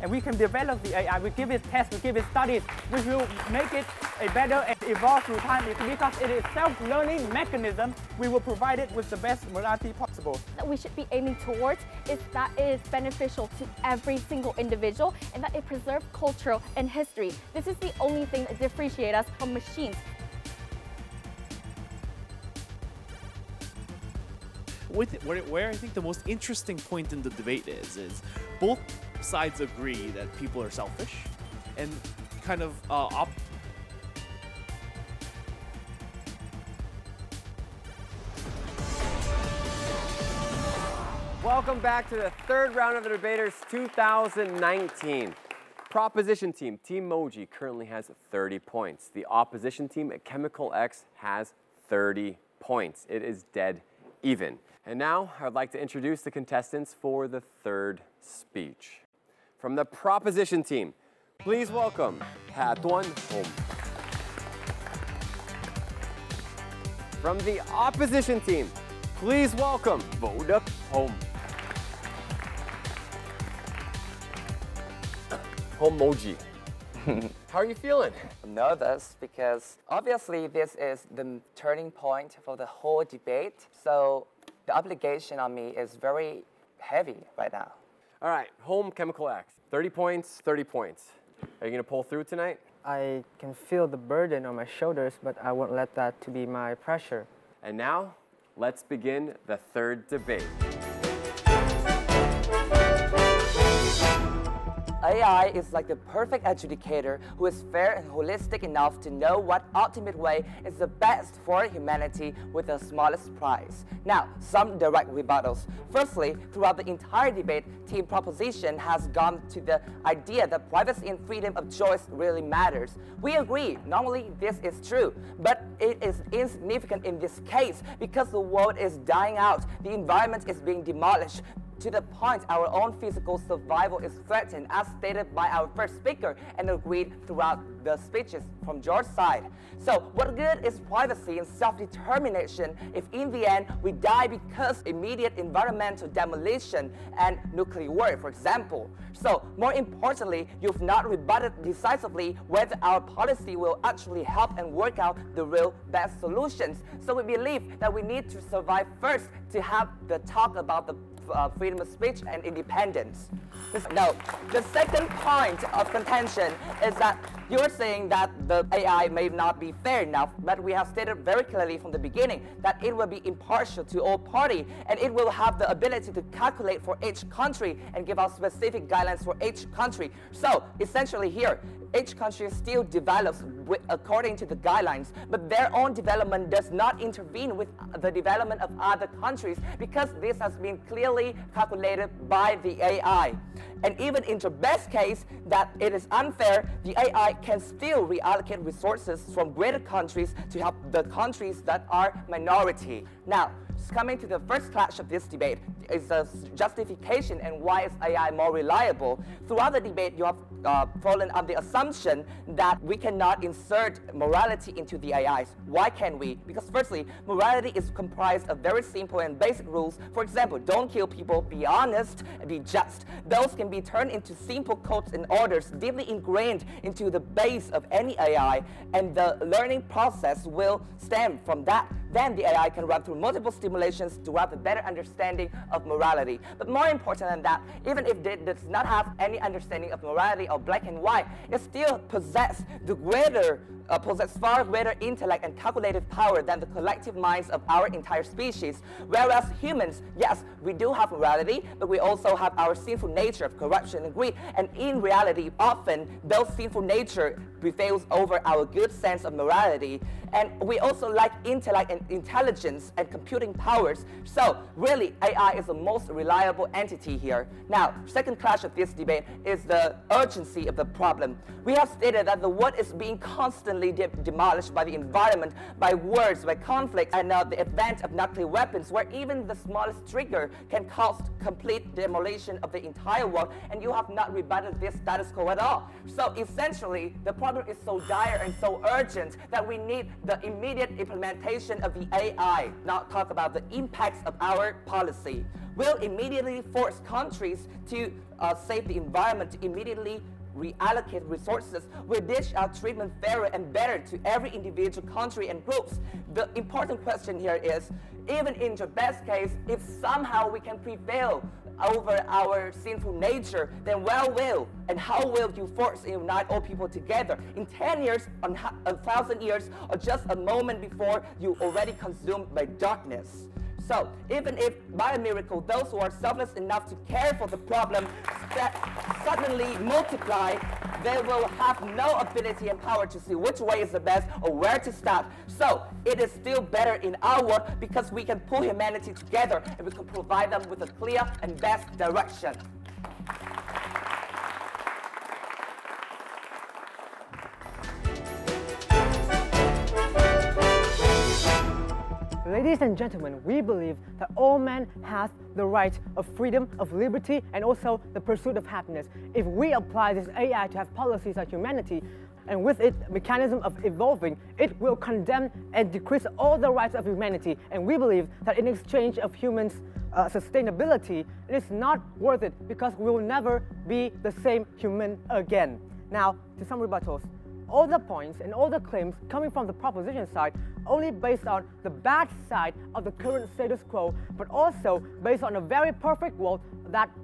[SPEAKER 15] And we can develop the AI, we give it tests, we give it studies, we will make it a better and evolve through time, because it is self-learning mechanism. We will provide it with the best modality possible.
[SPEAKER 9] That we should be aiming towards is that it is beneficial to every single individual and that it preserves culture and history. This is the only thing that differentiates us from machines.
[SPEAKER 13] Where I think the most interesting point in the debate is both sides agree that people are selfish, and kind of
[SPEAKER 2] Welcome back to the third round of the Debaters 2019. Proposition team, Team MOJI, currently has 30 points. The opposition team at Chemical X has 30 points. It is dead even. And now, I would like to introduce the contestants for the third speech. From the proposition team, please welcome PHİN ĐޮI. From the opposition team, please welcome MOJI. MOJI. How are you feeling?
[SPEAKER 4] I'm nervous because obviously this is the turning point for the whole debate. So the obligation on me is very heavy right now.
[SPEAKER 2] All right, home Chemical X. 30 points, 30 points. Are you going to pull through tonight?
[SPEAKER 16] I can feel the burden on my shoulders, but I won't let that to be my pressure.
[SPEAKER 2] And now, let's begin the third debate.
[SPEAKER 4] AI is like the perfect adjudicator who is fair and holistic enough to know what ultimate way is the best for humanity with the smallest price. Now, some direct rebuttals. Firstly, throughout the entire debate, Team Proposition has gone to the idea that privacy and freedom of choice really matters. We agree, normally this is true, but it is insignificant in this case because the world is dying out, the environment is being demolished, to the point our own physical survival is threatened, as stated by our first speaker and agreed throughout the speeches from George's side. So what good is privacy and self-determination if in the end we die because immediate environmental demolition and nuclear war, for example? So more importantly, you've not rebutted decisively whether our policy will actually help and work out the real best solutions. So we believe that we need to survive first to have the talk about the freedom of speech and independence. Now, the second point of contention is that you're saying that the AI may not be fair enough, but we have stated very clearly from the beginning that it will be impartial to all parties, and it will have the ability to calculate for each country and give out specific guidelines for each country. So, essentially here, each country still develops according to the guidelines, but their own development does not intervene with the development of other countries because this has been clearly calculated by the AI. And even in the best case that it is unfair, the AI can still reallocate resources from greater countries to help the countries that are minority. Now, coming to the first clash of this debate is the justification and why is AI more reliable. Throughout the debate, you have
[SPEAKER 17] fallen on the assumption that we cannot insert morality into the AIs. Why can't we? Because firstly, morality is comprised of very simple and basic rules. For example, don't kill people, be honest, and be just. Those can be turned into simple codes and orders deeply ingrained into the base of any AI, and the learning process will stem from that. Then the AI can run through multiple stimulations to have a better understanding of morality. But more important than that, even if it does not have any understanding of morality or black and white, it still possesses far greater intellect and calculative power than the collective minds of our entire species. Whereas humans, yes, we do have morality, but we also have our sinful nature of corruption and greed. And in reality, often those sinful nature prevails over our good sense of morality. And we also lack intellect and intelligence and computing powers. So really, AI is the most reliable entity here. Now, second clash of this debate is the urgency of the problem. We have stated that the world is being constantly demolished by the environment, by wars, by conflict, and the advent of nuclear weapons, where even the smallest trigger can cause complete demolition of the entire world, and you have not rebutted this status quo at all. So essentially, the problem is so dire and so urgent that we need the immediate implementation of the AI, not talk about the impacts of our policy. We'll immediately force countries to save the environment, to immediately reallocate resources. We'll dish out treatment fairer and better to every individual country and groups. The important question here is, even in the best case, if somehow we can prevail over our sinful nature, then where will and how will you force and unite all people together? In 10 years, 1,000 years, or just a moment before you already consumed by darkness? So, even if by a miracle those who are selfless enough to care for the problem suddenly multiply, they will have no ability and power to see which way is the best or where to start. So, it is still better in our world because we can pull humanity together and we can provide them with a clear and best direction.
[SPEAKER 16] Ladies and gentlemen, we believe that all men have the right of freedom, of liberty, and also the pursuit of happiness. If we apply this AI to have policies like humanity, and with it mechanism of evolving, it will condemn and decrease all the rights of humanity. And we believe that in exchange of humans' sustainability, it is not worth it because we will never be the same human again. Now, to some rebuttals. All the points and all the claims coming from the proposition side only based on the bad side of the current status quo, but also based on a very perfect world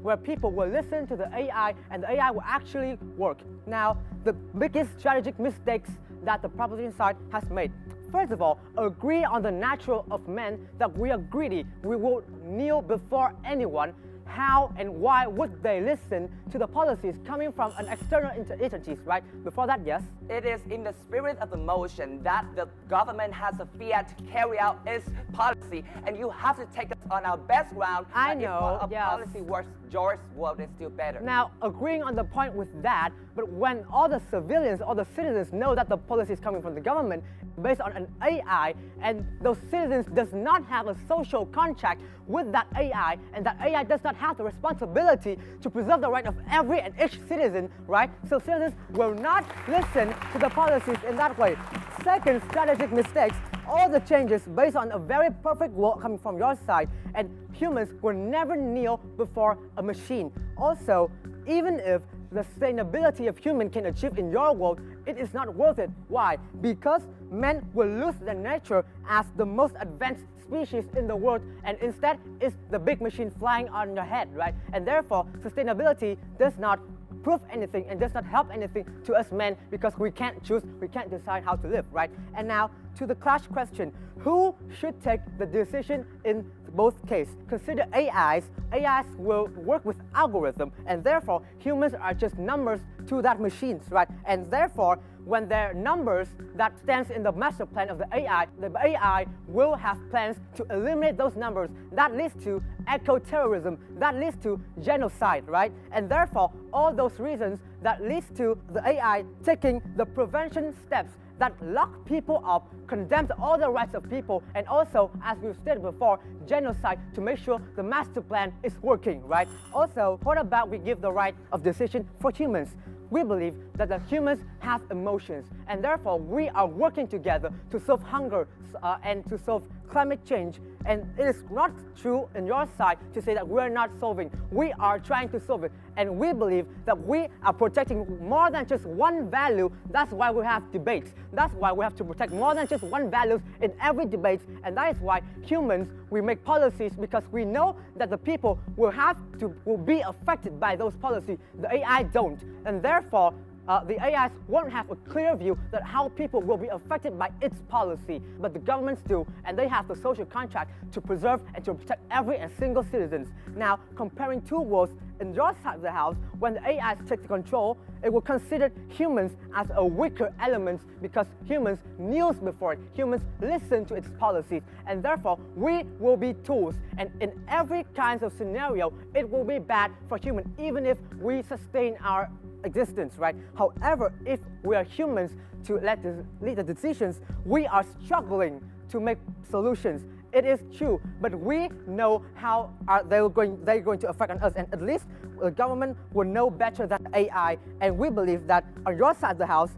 [SPEAKER 16] where people will listen to the AI and the AI will actually work. Now, the biggest strategic mistakes that the proposition side has made. First of all, agree on the natural of men that we are greedy. We will kneel before anyone. How and why would they listen to the policies coming from an external entities, right? Before that, yes?
[SPEAKER 17] It is in the spirit of the motion that the government has a fiat to carry out its policy, and you have to take us on our best ground.
[SPEAKER 16] I know,
[SPEAKER 17] if our policy works, yours world is still better.
[SPEAKER 16] Now, agreeing on the point with that, but when all the civilians, all the citizens know that the policy is coming from the government based on an AI, and those citizens does not have a social contract with that AI, and that AI does not have the responsibility to preserve the right of every and each citizen, right? So citizens will not listen to the policies in that way. Second strategic mistakes, all the changes based on a very perfect world coming from your side, and humans will never kneel before a machine. Also, even if the sustainability of human can achieve in your world, it is not worth it. Why? Because men will lose their nature as the most advanced species in the world, and instead it's the big machine flying on your head, right? And therefore, sustainability does not prove anything and does not help anything to us men because we can't choose, we can't decide how to live, right? And now, to the clash question, who should take the decision in both cases? Consider AIs. AIs will work with algorithm, and therefore humans are just numbers to that machines, right? And therefore, when there are numbers that stands in the master plan of the AI will have plans to eliminate those numbers. That leads to eco-terrorism, that leads to genocide, right? And therefore, all those reasons that leads to the AI taking the prevention steps that lock people up, condemns all the rights of people, and also, as we've stated before, genocide to make sure the master plan is working, right? Also, what about we give the right of decision for humans? we believe that the humans have emotions, and therefore we are working together to solve hunger and to solve climate change. And it is not true on your side to say that we're not solving. We are trying to solve it, and we believe that we are protecting more than just one value. That's why we have debates. That's why we have to protect more than just one value in every debate, and that is why humans, we make policies because we know that the people will be affected by those policies. The AI don't, and therefore the AIs won't have a clear view that how people will be affected by its policy, but the governments do, and they have the social contract to preserve and to protect every and single citizens. Now, comparing two worlds, in your side of the house, when the AIs take control, it will consider humans as a weaker element because humans kneel before it, humans listen to its policies, and therefore we will be tools, and in every kind of scenario, it will be bad for humans, even if we sustain our existence, right? However, if we are humans to lead the decisions, we are struggling to make solutions. It is true, but we know how they're going to affect on us, and at least the government will know better than AI, and we believe that on your side of the house,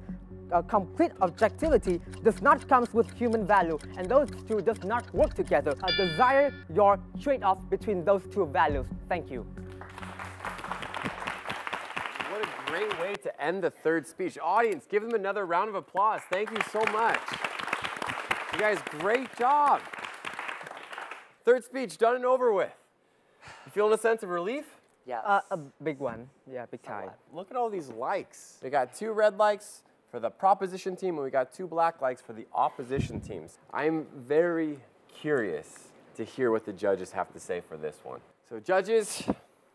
[SPEAKER 16] complete objectivity does not come with human value, and those two does not work together. Desire your trade-off between those two values. Thank you.
[SPEAKER 2] What a great way to end the third speech. Audience, give them another round of applause. Thank you so much. You guys, great job. Third speech done and over with. You feeling a sense of relief?
[SPEAKER 16] Yeah. A big one. Yeah, big time.
[SPEAKER 2] Look at all these likes. We got 2 red likes for the proposition team, and we got 2 black likes for the opposition teams. I'm very curious to hear what the judges have to say for this one. So judges,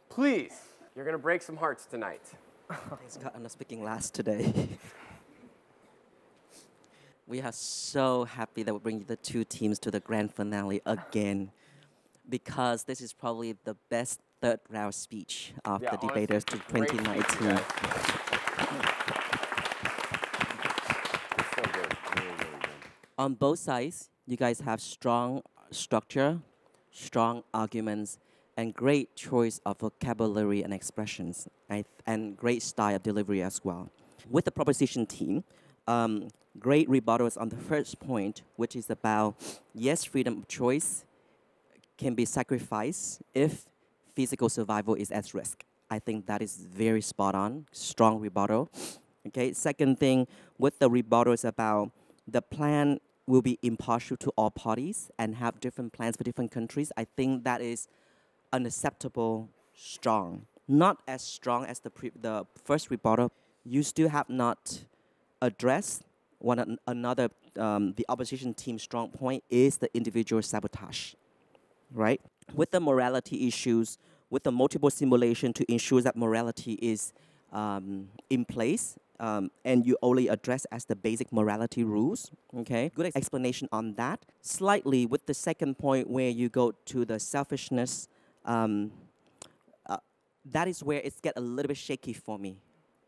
[SPEAKER 2] please, you're going to break some hearts tonight.
[SPEAKER 14] Thanks God I'm not speaking last today. We are so happy that we bring the 2 teams to the grand finale again, because this is probably the best third round speech of the debaters to 2019.
[SPEAKER 2] So good. Really, really good.
[SPEAKER 14] On both sides, you guys have strong structure, strong arguments, and great choice of vocabulary and expressions, and great style of delivery as well. With the proposition team, great rebuttals on the first point, which is about, yes, freedom of choice can be sacrificed if physical survival is at risk. I think that is very spot on, strong rebuttal. Okay, second thing, with the rebuttals about the plan will be impartial to all parties and have different plans for different countries, I think that is unacceptable strong. Not as strong as the first rebuttal. You still have not addressed one another. The opposition team's strong point is the individual sabotage, right? With the morality issues, with the multiple simulation to ensure that morality is in place, and you only address as the basic morality rules, okay? Good explanation on that. Slightly with the second point where you go to the selfishness, that is where it's get a little bit shaky for me.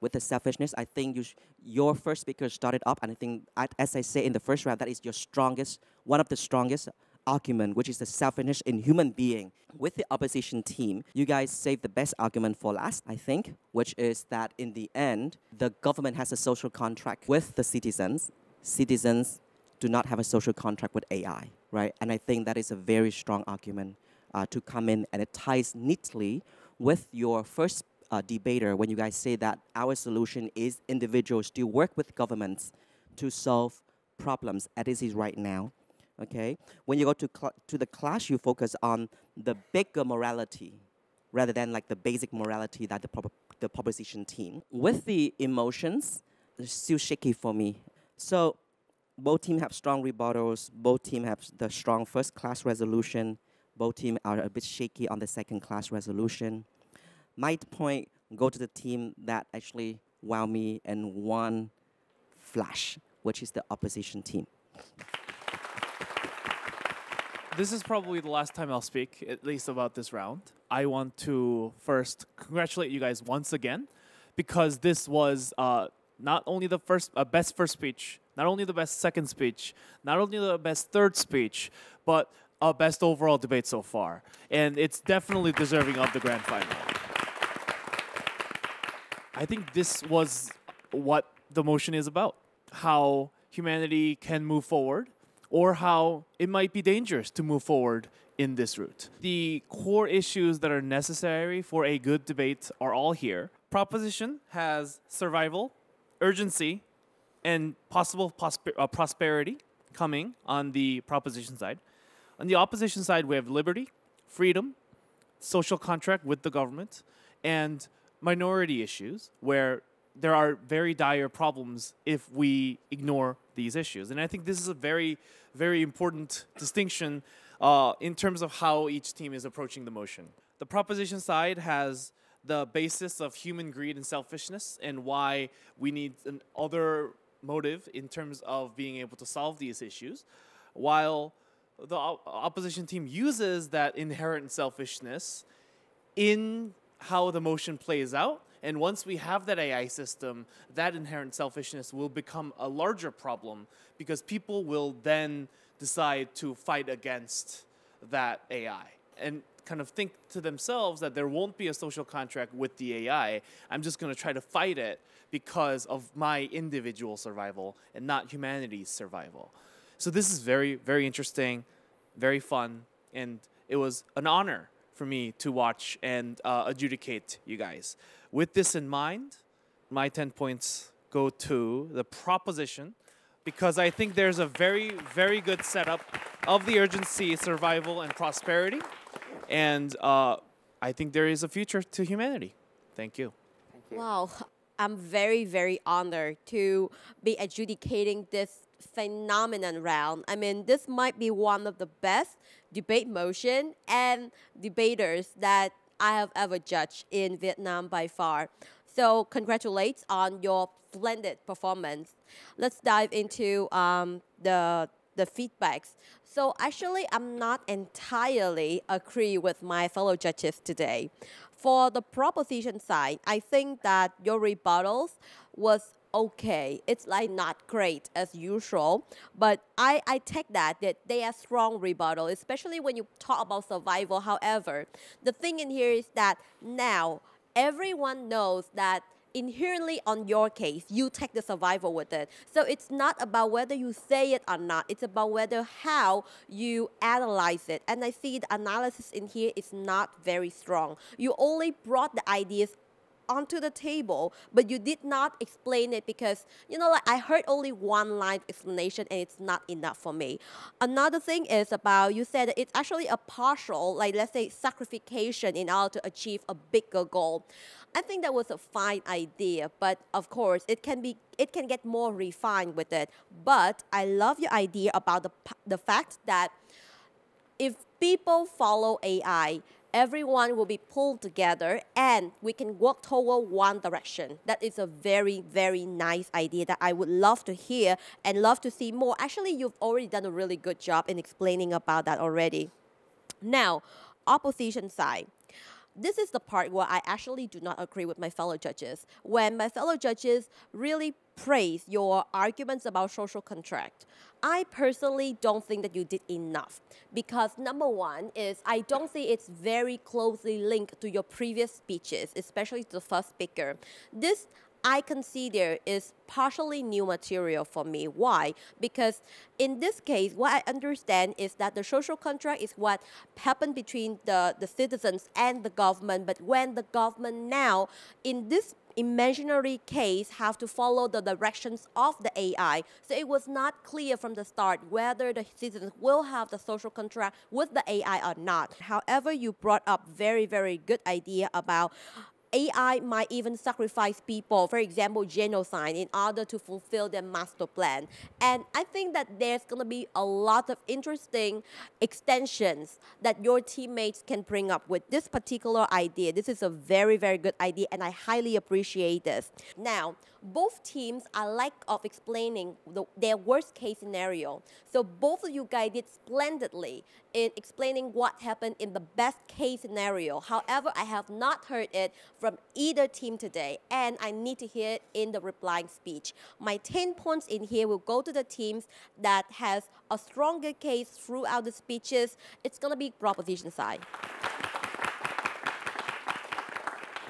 [SPEAKER 14] With the selfishness, I think your first speaker started up, and I think, as I say in the first round, that is your strongest, one of the strongest argument, which is the selfishness in human being. With the opposition team, you guys saved the best argument for last, I think, which is that in the end, the government has a social contract with the citizens. Citizens do not have a social contract with AI, right? And I think that is a very strong argument to come in, and it ties neatly with your first debater when you guys say that our solution is individuals to work with governments to solve problems as it is right now. Okay, when you go to the clash, you focus on the bigger morality rather than like the basic morality that the proposition team. With the emotions, it's still shaky for me. So both teams have strong rebuttals. Both teams have the strong first class resolution. Both teams are a bit shaky on the second class resolution. My point go to the team that actually wow me in one flash, which is the opposition team.
[SPEAKER 13] This is probably the last time I'll speak, at least about this round. I want to first congratulate you guys once again, because this was not only the best first speech, not only the best second speech, not only the best third speech, but a best overall debate so far. And it's definitely deserving of the grand final. I think this was what the motion is about. How humanity can move forward, or how it might be dangerous to move forward in this route. The core issues that are necessary for a good debate are all here. Proposition has survival, urgency, and possible prosperity coming on the proposition side. On the opposition side, we have liberty, freedom, social contract with the government, and minority issues where there are very dire problems if we ignore these issues. And I think this is a very, very important distinction in terms of how each team is approaching the motion. The proposition side has the basis of human greed and selfishness and why we need another motive in terms of being able to solve these issues, while the opposition team uses that inherent selfishness in how the motion plays out. And once we have that AI system, that inherent selfishness will become a larger problem because people will then decide to fight against that AI and kind of think to themselves that there won't be a social contract with the AI. I'm just going to try to fight it because of my individual survival and not humanity's survival. So this is very, very interesting, very fun, and it was an honor for me to watch and adjudicate you guys. With this in mind, my 10 points go to the proposition because I think there's a very, very good setup of the urgency, survival, and prosperity. And I think there is a future to humanity. Thank you.
[SPEAKER 12] Thank you. Wow. I'm very, very honored to be adjudicating this phenomenon round. I mean, this might be one of the best debate motion and debaters that I have ever judged in Vietnam by far. So congratulations on your splendid performance. Let's dive into the feedbacks. So actually, I'm not entirely agree with my fellow judges today. For the proposition side, I think that your rebuttals was okay. It's like not great as usual, but I take that they are strong rebuttal, especially when you talk about survival. However, the thing in here is that now everyone knows that inherently on your case, you take the survival with it. So it's not about whether you say it or not. It's about whether how you analyze it. And I see the analysis in here is not very strong. You only brought the ideas onto the table, but you did not explain it because, you know, like I heard only one line explanation and it's not enough for me. Another thing is about, you said that it's actually a partial, like let's say sacrification in order to achieve a bigger goal. I think that was a fine idea, but of course it can get more refined with it. But I love your idea about the fact that if people follow AI, everyone will be pulled together and we can work toward one direction. That is a very, very nice idea that I would love to hear and love to see more. Actually, you've already done a really good job in explaining about that already. Now, opposition side. This is the part where I actually do not agree with my fellow judges. When my fellow judges really praise your arguments about social contract, I personally don't think that you did enough. Because number one is, I don't think it's very closely linked to your previous speeches, especially to the first speaker. This I consider is partially new material for me. Why? Because in this case, what I understand is that the social contract is what happened between the citizens and the government. But when the government now, in this imaginary case, have to follow the directions of the AI. So it was not clear from the start whether the citizens will have the social contract with the AI or not. However, you brought up very, very good idea about AI might even sacrifice people, for example, genocide, in order to fulfill their master plan. And I think that there's going to be a lot of interesting extensions that your teammates can bring up with this particular idea. This is a very, very good idea, and I highly appreciate this. Now, both teams are lack of explaining their worst case scenario. So both of you guys did splendidly in explaining what happened in the best case scenario. However, I have not heard it from either team today, and I need to hear it in the replying speech. My 10 points in here will go to the teams that has a stronger case throughout the speeches. It's going to be proposition side.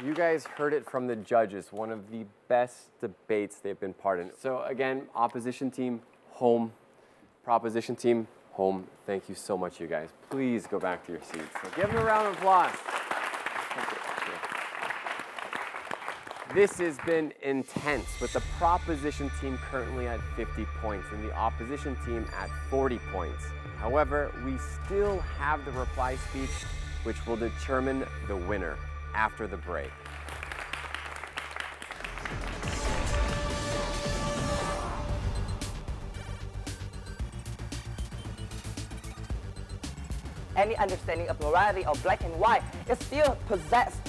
[SPEAKER 2] You guys heard it from the judges, one of the best debates they've been part in. So again, opposition team, home. Proposition team, home. Thank you so much, you guys. Please go back to your seats. So give them a round of applause. This has been intense, with the proposition team currently at 50 points and the opposition team at 40 points. However, we still have the reply speech, which will determine the winner after the break.
[SPEAKER 17] Any understanding of morality of black and white, it still possesses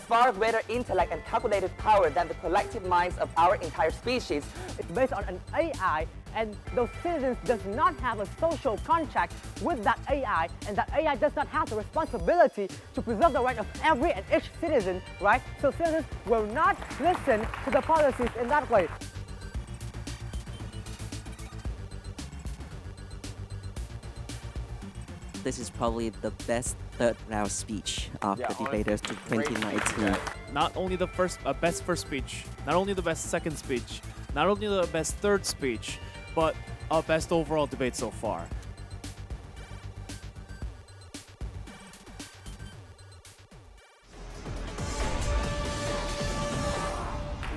[SPEAKER 17] far greater intellect and calculative power than the collective minds of our entire species.
[SPEAKER 16] It's based on an AI, and those citizens does not have a social contract with that AI, and that AI does not have the responsibility to preserve the right of every and each citizen, right? So citizens will not listen to the policies in that way.
[SPEAKER 14] This is probably the best third round speech of the debaters to 2019.
[SPEAKER 13] Not only the best first speech, not only the best second speech, not only the best third speech, but a best overall debate so far.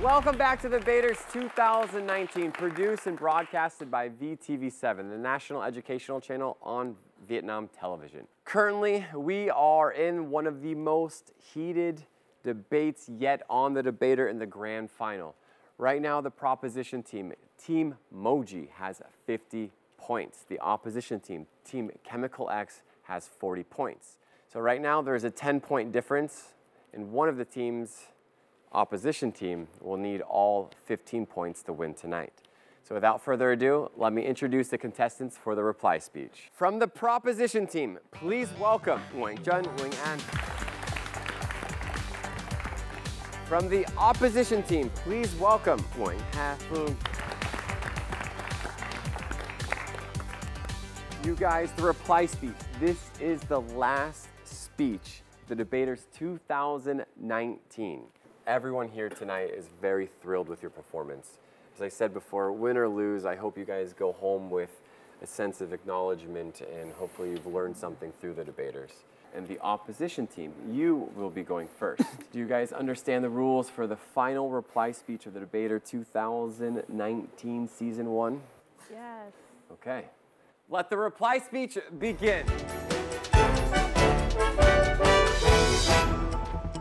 [SPEAKER 2] Welcome back to the Debaters 2019, produced and broadcasted by VTV7, the national educational channel on Vietnam television. Currently, we are in one of the most heated debates yet on the Debater in the grand final. Right now, the proposition team, Team MOJI, has 50 points. The opposition team, Team Chemical X, has 40 points. So right now, there's a 10-point difference, and one of the teams, opposition team, will need all 15 points to win tonight. So without further ado, let me introduce the contestants for the reply speech. From the proposition team, please welcome BIểN, BIểN. From the opposition team, please welcome BIểN. You guys, the reply speech. This is the last speech, the Debaters 2019. Everyone here tonight is very thrilled with your performance. As I said before, win or lose, I hope you guys go home with a sense of acknowledgement and hopefully you've learned something through the debaters. And the opposition team, you will be going first. Do you guys understand the rules for the final reply speech of the Debater 2019 Season 1?
[SPEAKER 9] Yes.
[SPEAKER 2] Okay. Let the reply speech begin.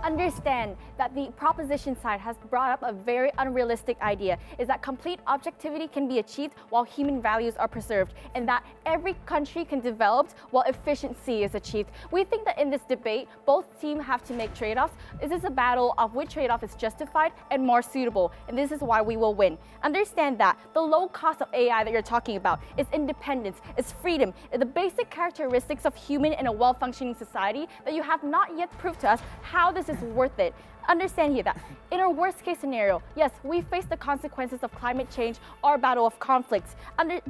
[SPEAKER 9] Understand that the proposition side has brought up a very unrealistic idea, is that complete objectivity can be achieved while human values are preserved, and that every country can develop while efficiency is achieved. We think that in this debate, both teams have to make trade-offs. This is a battle of which trade-off is justified and more suitable, and this is why we will win. Understand that the low cost of AI that you're talking about is independence, is freedom, the basic characteristics of human in a well-functioning society that you have not yet proved to us how this is worth it. Understand here that in our worst case scenario, yes, we face the consequences of climate change or battle of conflicts.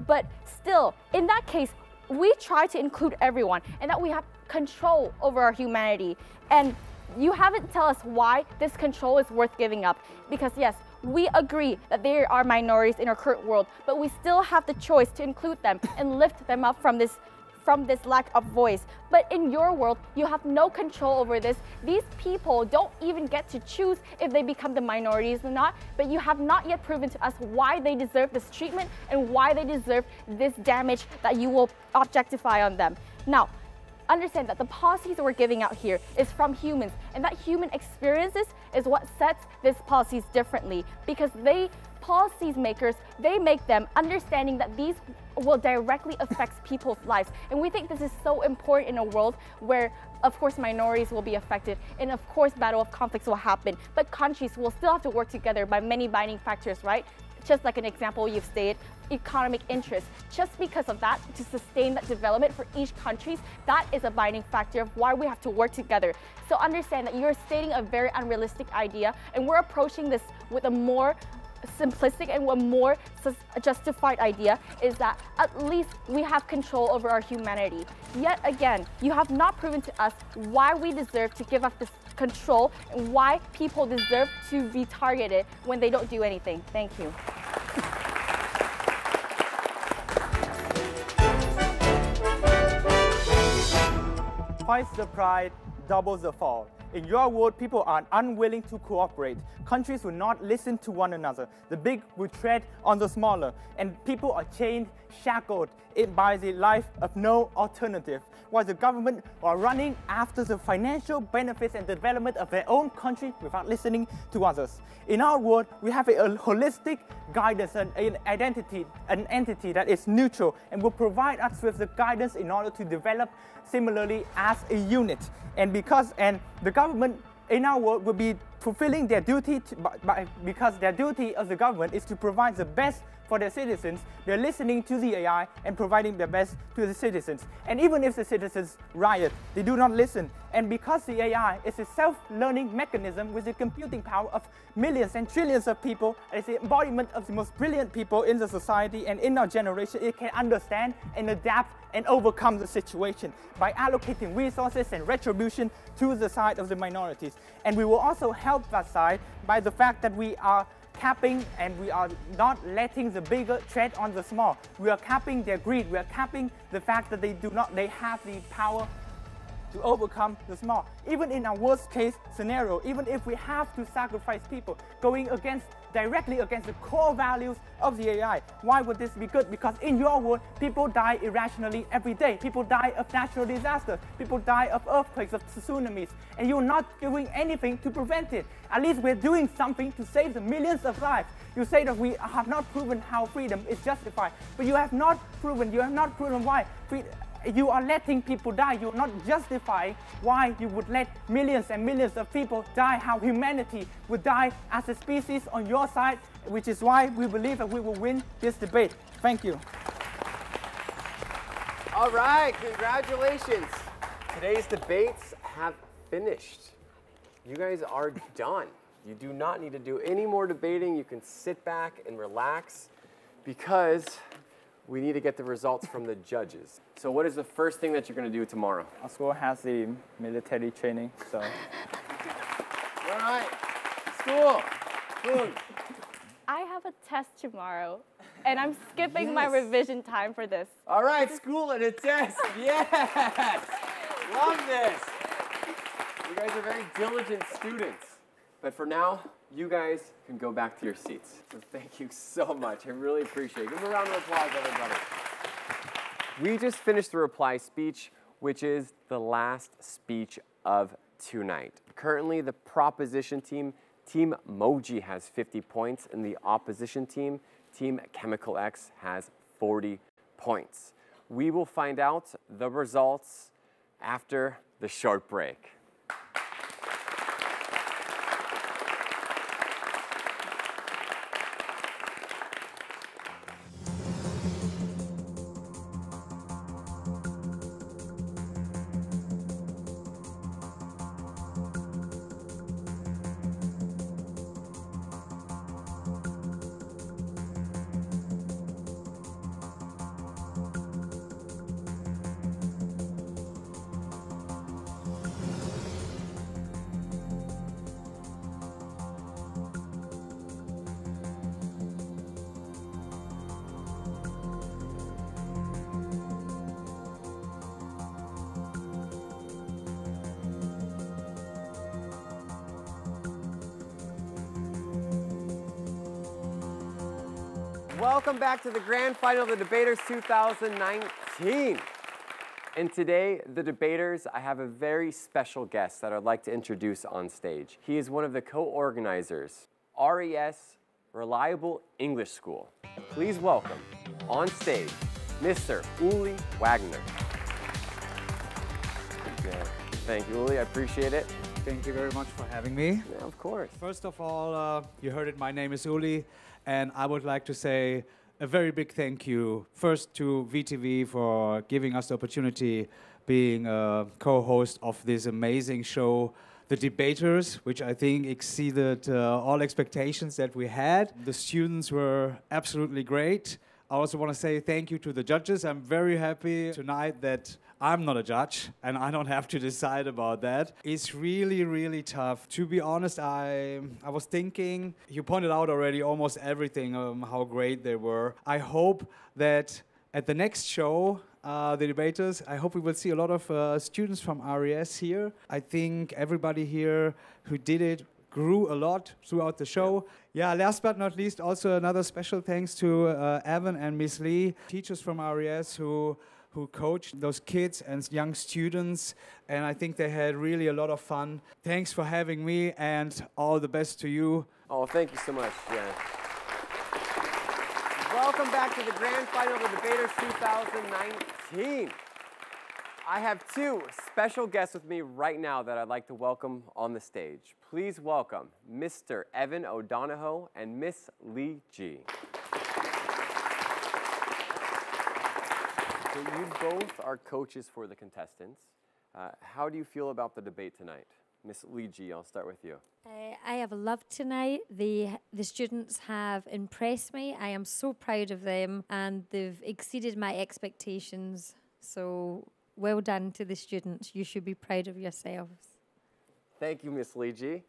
[SPEAKER 9] But still, in that case, we try to include everyone and that we have control over our humanity. And you haven't tell us why this control is worth giving up. Because yes, we agree that there are minorities in our current world, but we still have the choice to include them and lift them up from this lack of voice. But in your world, you have no control over this. These people don't even get to choose if they become the minorities or not, but you have not yet proven to us why they deserve this treatment and why they deserve this damage that you will objectify on them. Now, understand that the policies that we're giving out here is from humans, and that human experiences is what sets these policies differently, because policies makers, they make them understanding that these will directly affect people's lives. And we think this is so important in a world where, of course, minorities will be affected, and of course, battle of conflicts will happen, but countries will still have to work together by many binding factors, right? Just like an example you've stated, economic interest. Just because of that, to sustain that development for each country, that is a binding factor of why we have to work together. So understand that you're stating a very unrealistic idea, and we're approaching this with a more simplistic and a more justified idea, is that at least we have control over our humanity. Yet again, you have not proven to us why we deserve to give up this control and why people deserve to be targeted when they don't do anything. Thank you.
[SPEAKER 15] Twice the pride, doubles the fall. In your world, people are unwilling to cooperate. Countries will not listen to one another. The big will tread on the smaller. And people are chained, shackled by the life of no alternative. While the government are running after the financial benefits and development of their own country without listening to others. In our world, we have a holistic guidance and an entity that is neutral and will provide us with the guidance in order to develop similarly as a unit. And the government in our world will be fulfilling their duty because their duty of the government is to provide the best for their citizens. They're listening to the AI and providing their best to the citizens. And even if the citizens riot, they do not listen. And because the AI is a self-learning mechanism with the computing power of millions and trillions of people, it's the embodiment of the most brilliant people in the society and in our generation, it can understand and adapt and overcome the situation by allocating resources and retribution to the side of the minorities. And we will also help that side by the fact that we are capping and we are not letting the bigger tread on the small. We are capping their greed. We are capping the fact that they have the power to overcome the small. Even in our worst case scenario, even if we have to sacrifice people going directly against the core values of the AI. Why would this be good? Because in your world, people die irrationally every day. People die of natural disasters. People die of earthquakes, of tsunamis. And you're not doing anything to prevent it. At least we're doing something to save the millions of lives. You say that we have not proven how freedom is justified. But you have not proven why. You are letting people die. You are not justifying why you would let millions and millions of people die, how humanity would die as a species on your side, which is why we believe that we will win this debate. Thank you.
[SPEAKER 2] All right, congratulations. Today's debates have finished. You guys are done. You do not need to do any more debating. You can sit back and relax because we need to get the results from the judges. So what is the first thing that you're going to do tomorrow?
[SPEAKER 15] Our school has the military training, so.
[SPEAKER 2] All right, school.
[SPEAKER 9] I have a test tomorrow, and I'm skipping my revision time for this.
[SPEAKER 2] All right, school and a test. Yes! Love this. You guys are very diligent students. But for now, you guys can go back to your seats. So thank you so much. I really appreciate it. Give them a round of applause, everybody. We just finished the reply speech, which is the last speech of tonight. Currently, the proposition team, Team MOJI, has 50 points, and the opposition team, Team Chemical X, has 40 points. We will find out the results after the short break. Welcome back to the grand final of the Debaters 2019. And today, the debaters, I have a very special guest that I'd like to introduce on stage. He is one of the co-organizers, RES Reliable English School. Please welcome, on stage, Mr. Uli Wagner. Thank you, Uli. I appreciate it.
[SPEAKER 18] Thank you very much for having me.
[SPEAKER 2] Yeah, of course.
[SPEAKER 18] First of all, you heard it, my name is Uli, and I would like to say a very big thank you first to VTV for giving us the opportunity being a co-host of this amazing show, The Debaters, which I think exceeded all expectations that we had. The students were absolutely great. I also want to say thank you to the judges. I'm very happy tonight that I'm not a judge and I don't have to decide about that. It's really, really tough. To be honest, I was thinking, you pointed out already almost everything, how great they were. I hope that at the next show, the debaters, I hope we will see a lot of students from RES here. I think everybody here who did it grew a lot throughout the show. Yeah, last but not least, also another special thanks to Evan and Miss Lee, teachers from RES who coached those kids and young students, and I think they had really a lot of fun. Thanks for having me, and all the best to you.
[SPEAKER 2] Oh, thank you so much, Jan. Welcome back to the grand final of the Debaters 2019. I have two special guests with me right now that I'd like to welcome on the stage. Please welcome Mr. Evan O'Donohoe and Miss Lee Ji. So you both are coaches for the contestants. How do you feel about the debate tonight? Miss Lee Ji, I'll start with you.
[SPEAKER 19] I have loved tonight. The students have impressed me. I am so proud of them, and they've exceeded my expectations. So well done to the students. You should be proud of yourselves.
[SPEAKER 2] Thank you, Miss Lee Ji.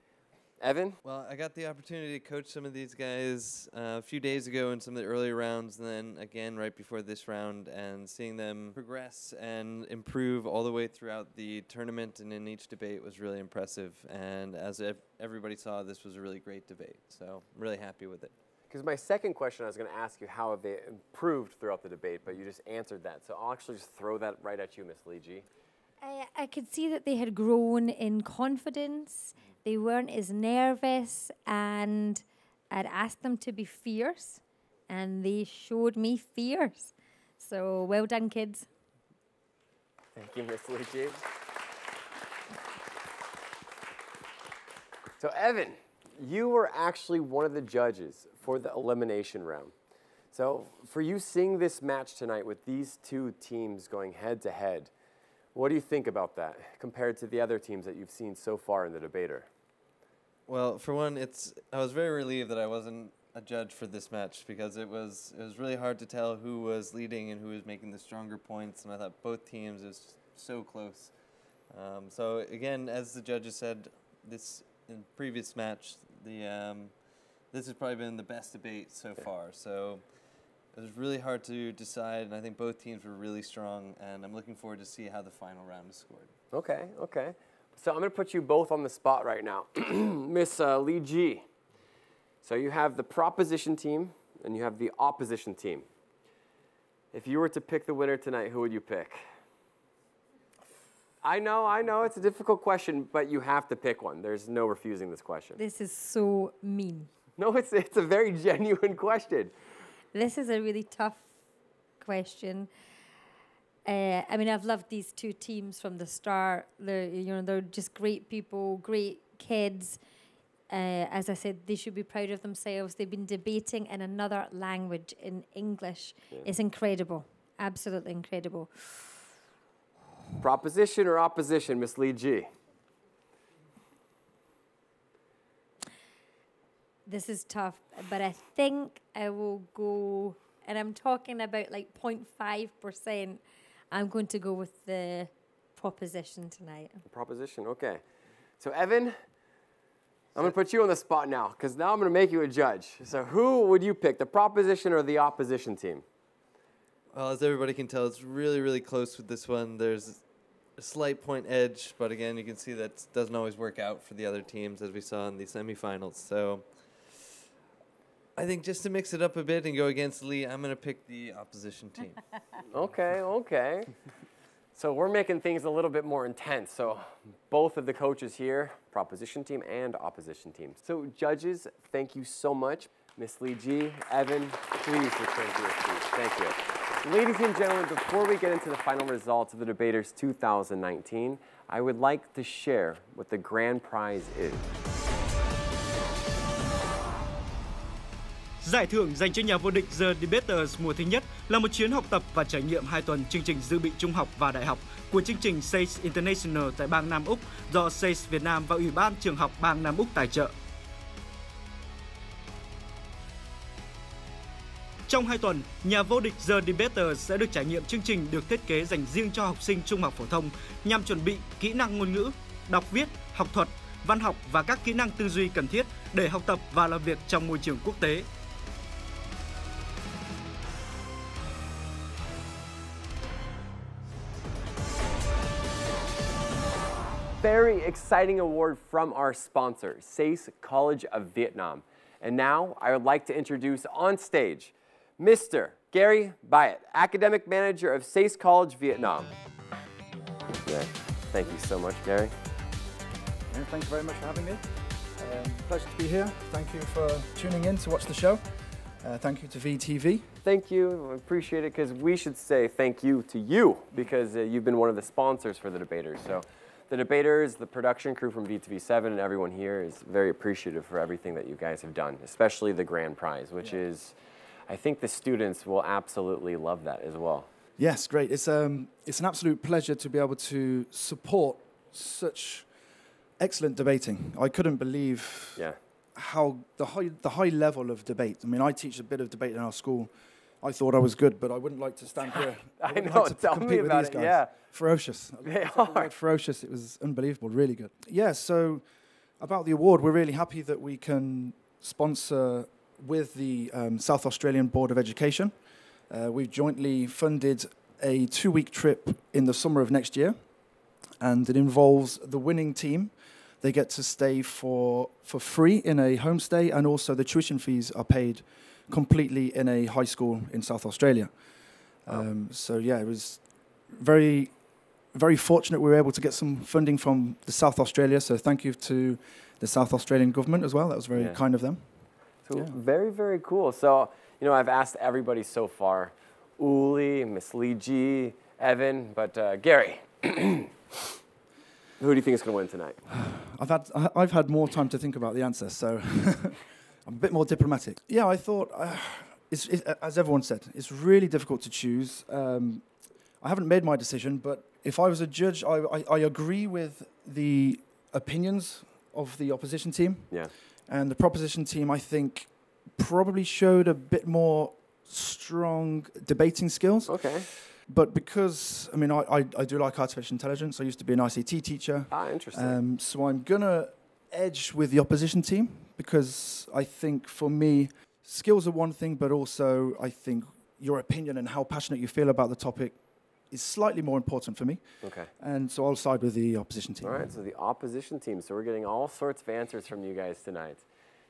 [SPEAKER 2] Evan?
[SPEAKER 20] Well, I got the opportunity to coach some of these guys a few days ago in some of the earlier rounds, and then again right before this round, and seeing them progress and improve all the way throughout the tournament and in each debate was really impressive. And as everybody saw, this was a really great debate, so I'm really happy with it.
[SPEAKER 2] Because my second question, I was going to ask you how have they improved throughout the debate, but you just answered that. So I'll actually just throw that right at you, Miss Lee Ji.
[SPEAKER 19] I could see that they had grown in confidence. They weren't as nervous, and I'd asked them to be fierce, and they showed me fierce. So well done, kids.
[SPEAKER 2] Thank you, Miss Lee Ji. So Evan, you were actually one of the judges for the elimination round. So for you seeing this match tonight with these two teams going head to head, what do you think about that compared to the other teams that you've seen so far in the debater?
[SPEAKER 20] Well, for one, I was very relieved that I wasn't a judge for this match, because it was really hard to tell who was leading and who was making the stronger points, and I thought both teams was so close. So again, as the judges said, in previous match, this has probably been the best debate so far. So it was really hard to decide, and I think both teams were really strong, and I'm looking forward to see how the final round is scored.
[SPEAKER 2] Okay, okay. So I'm going to put you both on the spot right now. Miss Lee Ji, so you have the proposition team and you have the opposition team. If you were to pick the winner tonight, who would you pick? I know, it's a difficult question, but you have to pick one. There's no refusing this question.
[SPEAKER 19] This is so mean.
[SPEAKER 2] No, it's a very genuine question.
[SPEAKER 19] This is a really tough question. I mean, I've loved these two teams from the start. They're just great people, great kids. As I said, they should be proud of themselves. They've been debating in another language, in English. Yeah. It's incredible, absolutely incredible.
[SPEAKER 2] Proposition or opposition, Miss Lee Ji?
[SPEAKER 19] This is tough, but I think I will go, and I'm talking about like 0.5%. I'm going to go with the proposition tonight. Proposition,
[SPEAKER 2] okay. So Evan, I'm going to put you on the spot now, because now I'm going to make you a judge. So who would you pick, the proposition or the opposition team?
[SPEAKER 20] Well, as everybody can tell, it's really, really close with this one. There's a slight point edge, but again, you can see that doesn't always work out for the other teams, as we saw in the semifinals. So I think just to mix it up a bit and go against Lee, I'm going to pick the opposition team.
[SPEAKER 2] Okay, okay. So we're making things a little bit more intense. So both of the coaches here, proposition team and opposition team. So judges, thank you so much. Miss Lee Ji, Evan, please return to your seats. Thank you. Ladies and gentlemen, before we get into the final results of the Debaters 2019, I would like to share what the grand prize is.
[SPEAKER 21] Giải thưởng dành cho nhà vô địch The Debaters mùa thứ nhất là một chuyến học tập và trải nghiệm 2 tuần chương trình dự bị trung học và đại học của chương trình SACE International tại bang Nam Úc do SACE Việt Nam và Ủy ban Trường học bang Nam Úc tài trợ. Trong 2 tuần, nhà vô địch The Debater sẽ được trải nghiệm chương trình được thiết kế dành riêng cho học sinh trung học phổ thông nhằm chuẩn bị kỹ năng ngôn ngữ, đọc viết, học thuật, văn học và các kỹ năng tư duy cần thiết để học tập và làm việc trong môi trường quốc tế.
[SPEAKER 2] Very exciting award from our sponsor, SACE College of Vietnam. And now I would like to introduce on stage Mr. Gary Byatt, Academic Manager of SACE College Vietnam. Yeah. Thank you so much, Gary.
[SPEAKER 1] Yeah, thank you very much for having me. Pleasure to be here. Thank you for tuning in to watch the show. Thank you to VTV.
[SPEAKER 2] Thank you. I appreciate it because we should say thank you to you because you've been one of the sponsors for the debaters. So the debaters, the production crew from VTV7 and everyone here is very appreciative for everything that you guys have done, especially the grand prize, which is, I think the students will absolutely love that as well.
[SPEAKER 1] Yes, great. It's an absolute pleasure to be able to support such excellent debating. I couldn't believe how the high level of debate. I mean, I teach a bit of debate in our school. I thought I was good, but I wouldn't like to stand here.
[SPEAKER 2] I know,
[SPEAKER 1] like to
[SPEAKER 2] tell
[SPEAKER 1] compete
[SPEAKER 2] me
[SPEAKER 1] with
[SPEAKER 2] about
[SPEAKER 1] these
[SPEAKER 2] it,
[SPEAKER 1] guys.
[SPEAKER 2] yeah.
[SPEAKER 1] Ferocious.
[SPEAKER 2] They are.
[SPEAKER 1] Ferocious. It was unbelievable, really good. Yeah, so about the award, we're really happy that we can sponsor with the South Australian Board of Education. We've jointly funded a 2-week trip in the summer of next year, and it involves the winning team. They get to stay for free in a homestay, and also the tuition fees are paid completely in a high school in South Australia. So yeah, it was very, very fortunate we were able to get some funding from the South Australia. So thank you to the South Australian government as well. That was very kind of them.
[SPEAKER 2] So very, very cool. So, you know, I've asked everybody so far, Uli, Miss Lee Ji, Evan, but Gary, who do you think is going to win tonight?
[SPEAKER 1] I've had more time to think about the answer, so I'm a bit more diplomatic. Yeah, I thought, as everyone said, it's really difficult to choose. I haven't made my decision, but if I was a judge, I agree with the opinions of the opposition team.
[SPEAKER 2] Yeah.
[SPEAKER 1] And the proposition team, I think, probably showed a bit more strong debating skills.
[SPEAKER 2] Okay.
[SPEAKER 1] But because, I mean, I do like artificial intelligence. I used to be an ICT teacher.
[SPEAKER 2] Ah, interesting.
[SPEAKER 1] So I'm going to edge with the opposition team because I think for me, skills are one thing, but also I think your opinion and how passionate you feel about the topic is slightly more important for me.
[SPEAKER 2] Okay.
[SPEAKER 1] And so I'll side with the opposition team.
[SPEAKER 2] All right, so the opposition team. So we're getting all sorts of answers from you guys tonight.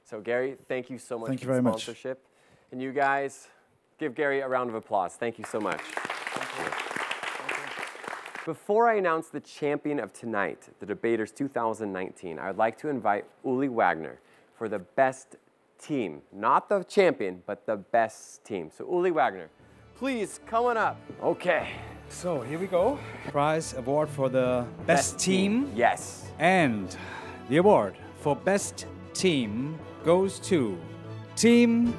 [SPEAKER 2] So Gary, thank you so much
[SPEAKER 1] Thank you
[SPEAKER 2] for the
[SPEAKER 1] very much.
[SPEAKER 2] sponsorship. And you guys, give Gary a round of applause. Thank you so much. Before I announce the champion of tonight, the Debaters 2019, I would like to invite Uli Wagner for the best team. Not the champion, but the best team. So Uli Wagner, please come on up. Okay.
[SPEAKER 22] So here we go. Prize award for the best team.
[SPEAKER 2] Yes.
[SPEAKER 22] And the award for best team goes to Team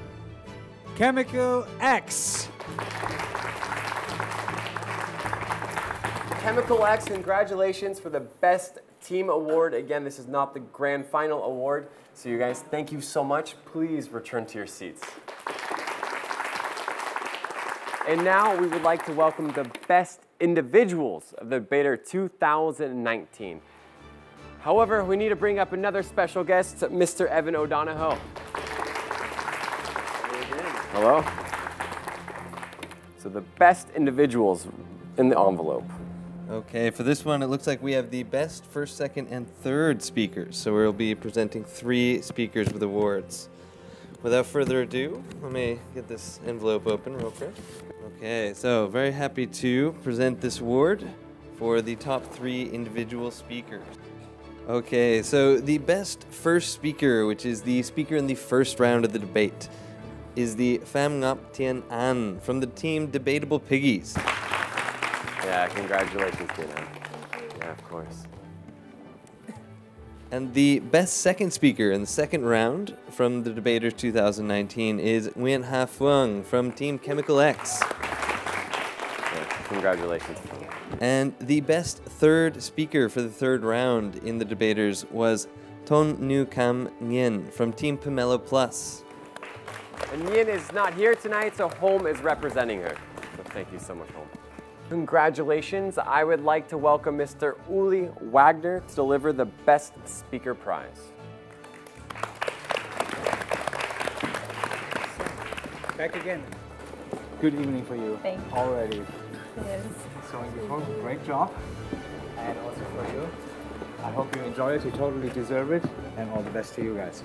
[SPEAKER 22] Chemical X.
[SPEAKER 2] Chemical X, congratulations for the best team award. Again, this is not the grand final award. So you guys, thank you so much. Please return to your seats. And now we would like to welcome the best individuals of the Debater 2019. However, we need to bring up another special guest, Mr. Evan O'Donohoe. Hello. So the best individuals in the envelope.
[SPEAKER 20] Okay, for this one, it looks like we have the best first, second, and third speakers. So we'll be presenting 3 speakers with awards. Without further ado, let me get this envelope open real quick. Okay, so very happy to present this award for the top 3 individual speakers. Okay, so the best first speaker, which is the speaker in the first round of the debate, is the Pham Ngap Tien An from the team Debatable Piggies.
[SPEAKER 2] Yeah, congratulations, Tina. Yeah, of course.
[SPEAKER 20] And the best second speaker in the second round from the Debaters 2019 is Nguyen Ha Phuong from Team Chemical X.
[SPEAKER 2] Yeah, congratulations.
[SPEAKER 20] And the best third speaker for the third round in the Debaters was Ton Nu Cam Nguyen from Team Pomelo Plus.
[SPEAKER 2] And Yin is not here tonight, so Home is representing her. So thank you so much, Home. Congratulations. I would like to welcome Mr. Uli Wagner to deliver the Best Speaker Prize.
[SPEAKER 22] Back again. Good evening for you.
[SPEAKER 9] Thank you.
[SPEAKER 22] Already.
[SPEAKER 9] Yes.
[SPEAKER 22] So before, great job. And also for you. I hope you enjoy it. You totally deserve it. And all the best to you guys.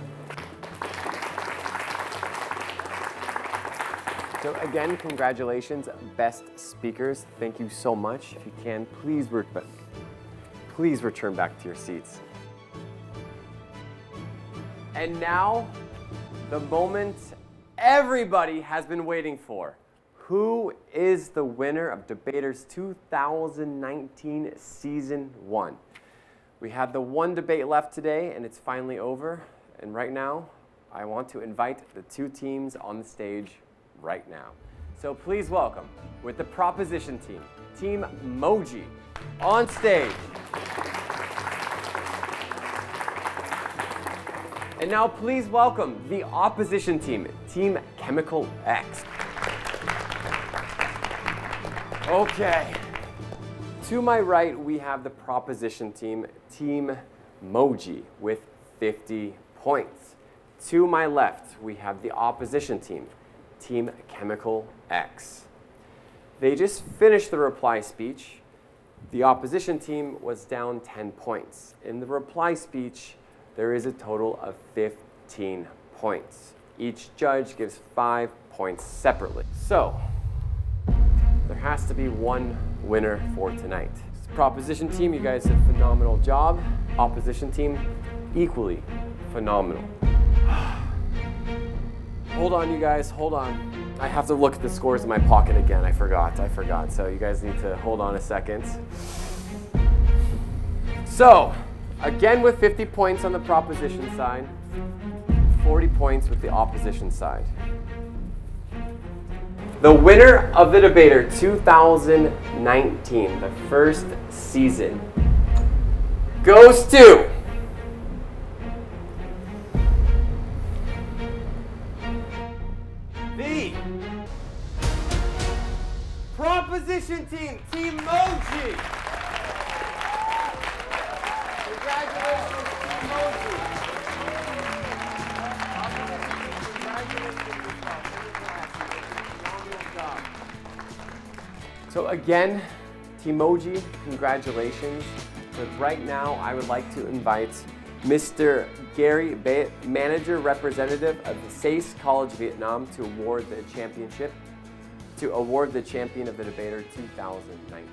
[SPEAKER 2] So again, congratulations, best speakers. Thank you so much. If you can, please return back to your seats. And now, the moment everybody has been waiting for. Who is the winner of Debaters 2019 Season 1? We have the one debate left today, and it's finally over. And right now, I want to invite the two teams on the stage right now. So please welcome, with the proposition team, Team MOJI, on stage. And now please welcome the opposition team, Team Chemical X. Okay. To my right, we have the proposition team, Team MOJI, with 50 points. To my left, we have the opposition team, Team Chemical X. They just finished the reply speech. The opposition team was down 10 points. In the reply speech, there is a total of 15 points. Each judge gives 5 points separately. So, there has to be one winner for tonight. Proposition team, you guys did a phenomenal job. Opposition team, equally phenomenal. Hold on, you guys, hold on. I have to look at the scores in my pocket again. I forgot. So you guys need to hold on a second. So, again with 50 points on the proposition side, 40 points with the opposition side. The winner of the Debater 2019, the first season, goes to the proposition team, Team MOJI. Congratulations, Team MOJI. So again, Team MOJI, congratulations. But right now, I would like to invite Mr. Gary Baet, Manager Representative of the SACE College Vietnam, to award the championship, to award the champion of the Debater 2019.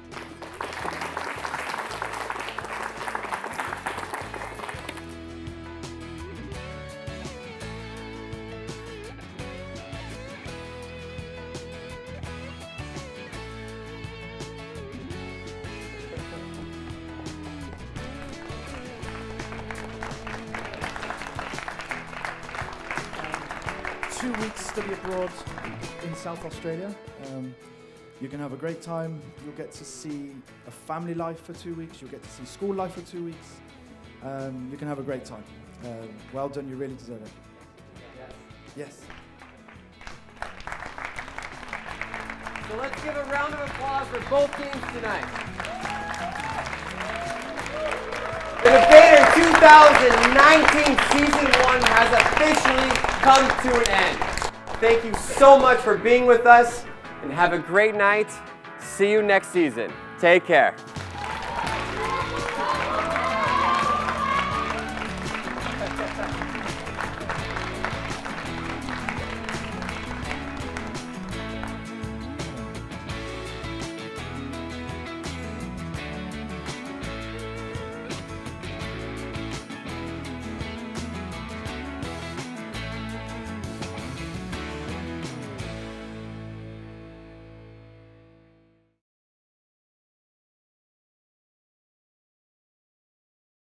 [SPEAKER 1] 2 weeks study abroad in South Australia. You can have a great time. You'll get to see a family life for 2 weeks. You'll get to see school life for 2 weeks. You can have a great time. Well done, you really deserve it. Yes.
[SPEAKER 2] So let's give a round of applause for both teams tonight. The Debater 2019 Season 1 has officially come to an end. Thank you so much for being with us, and have a great night. See you next season. Take care.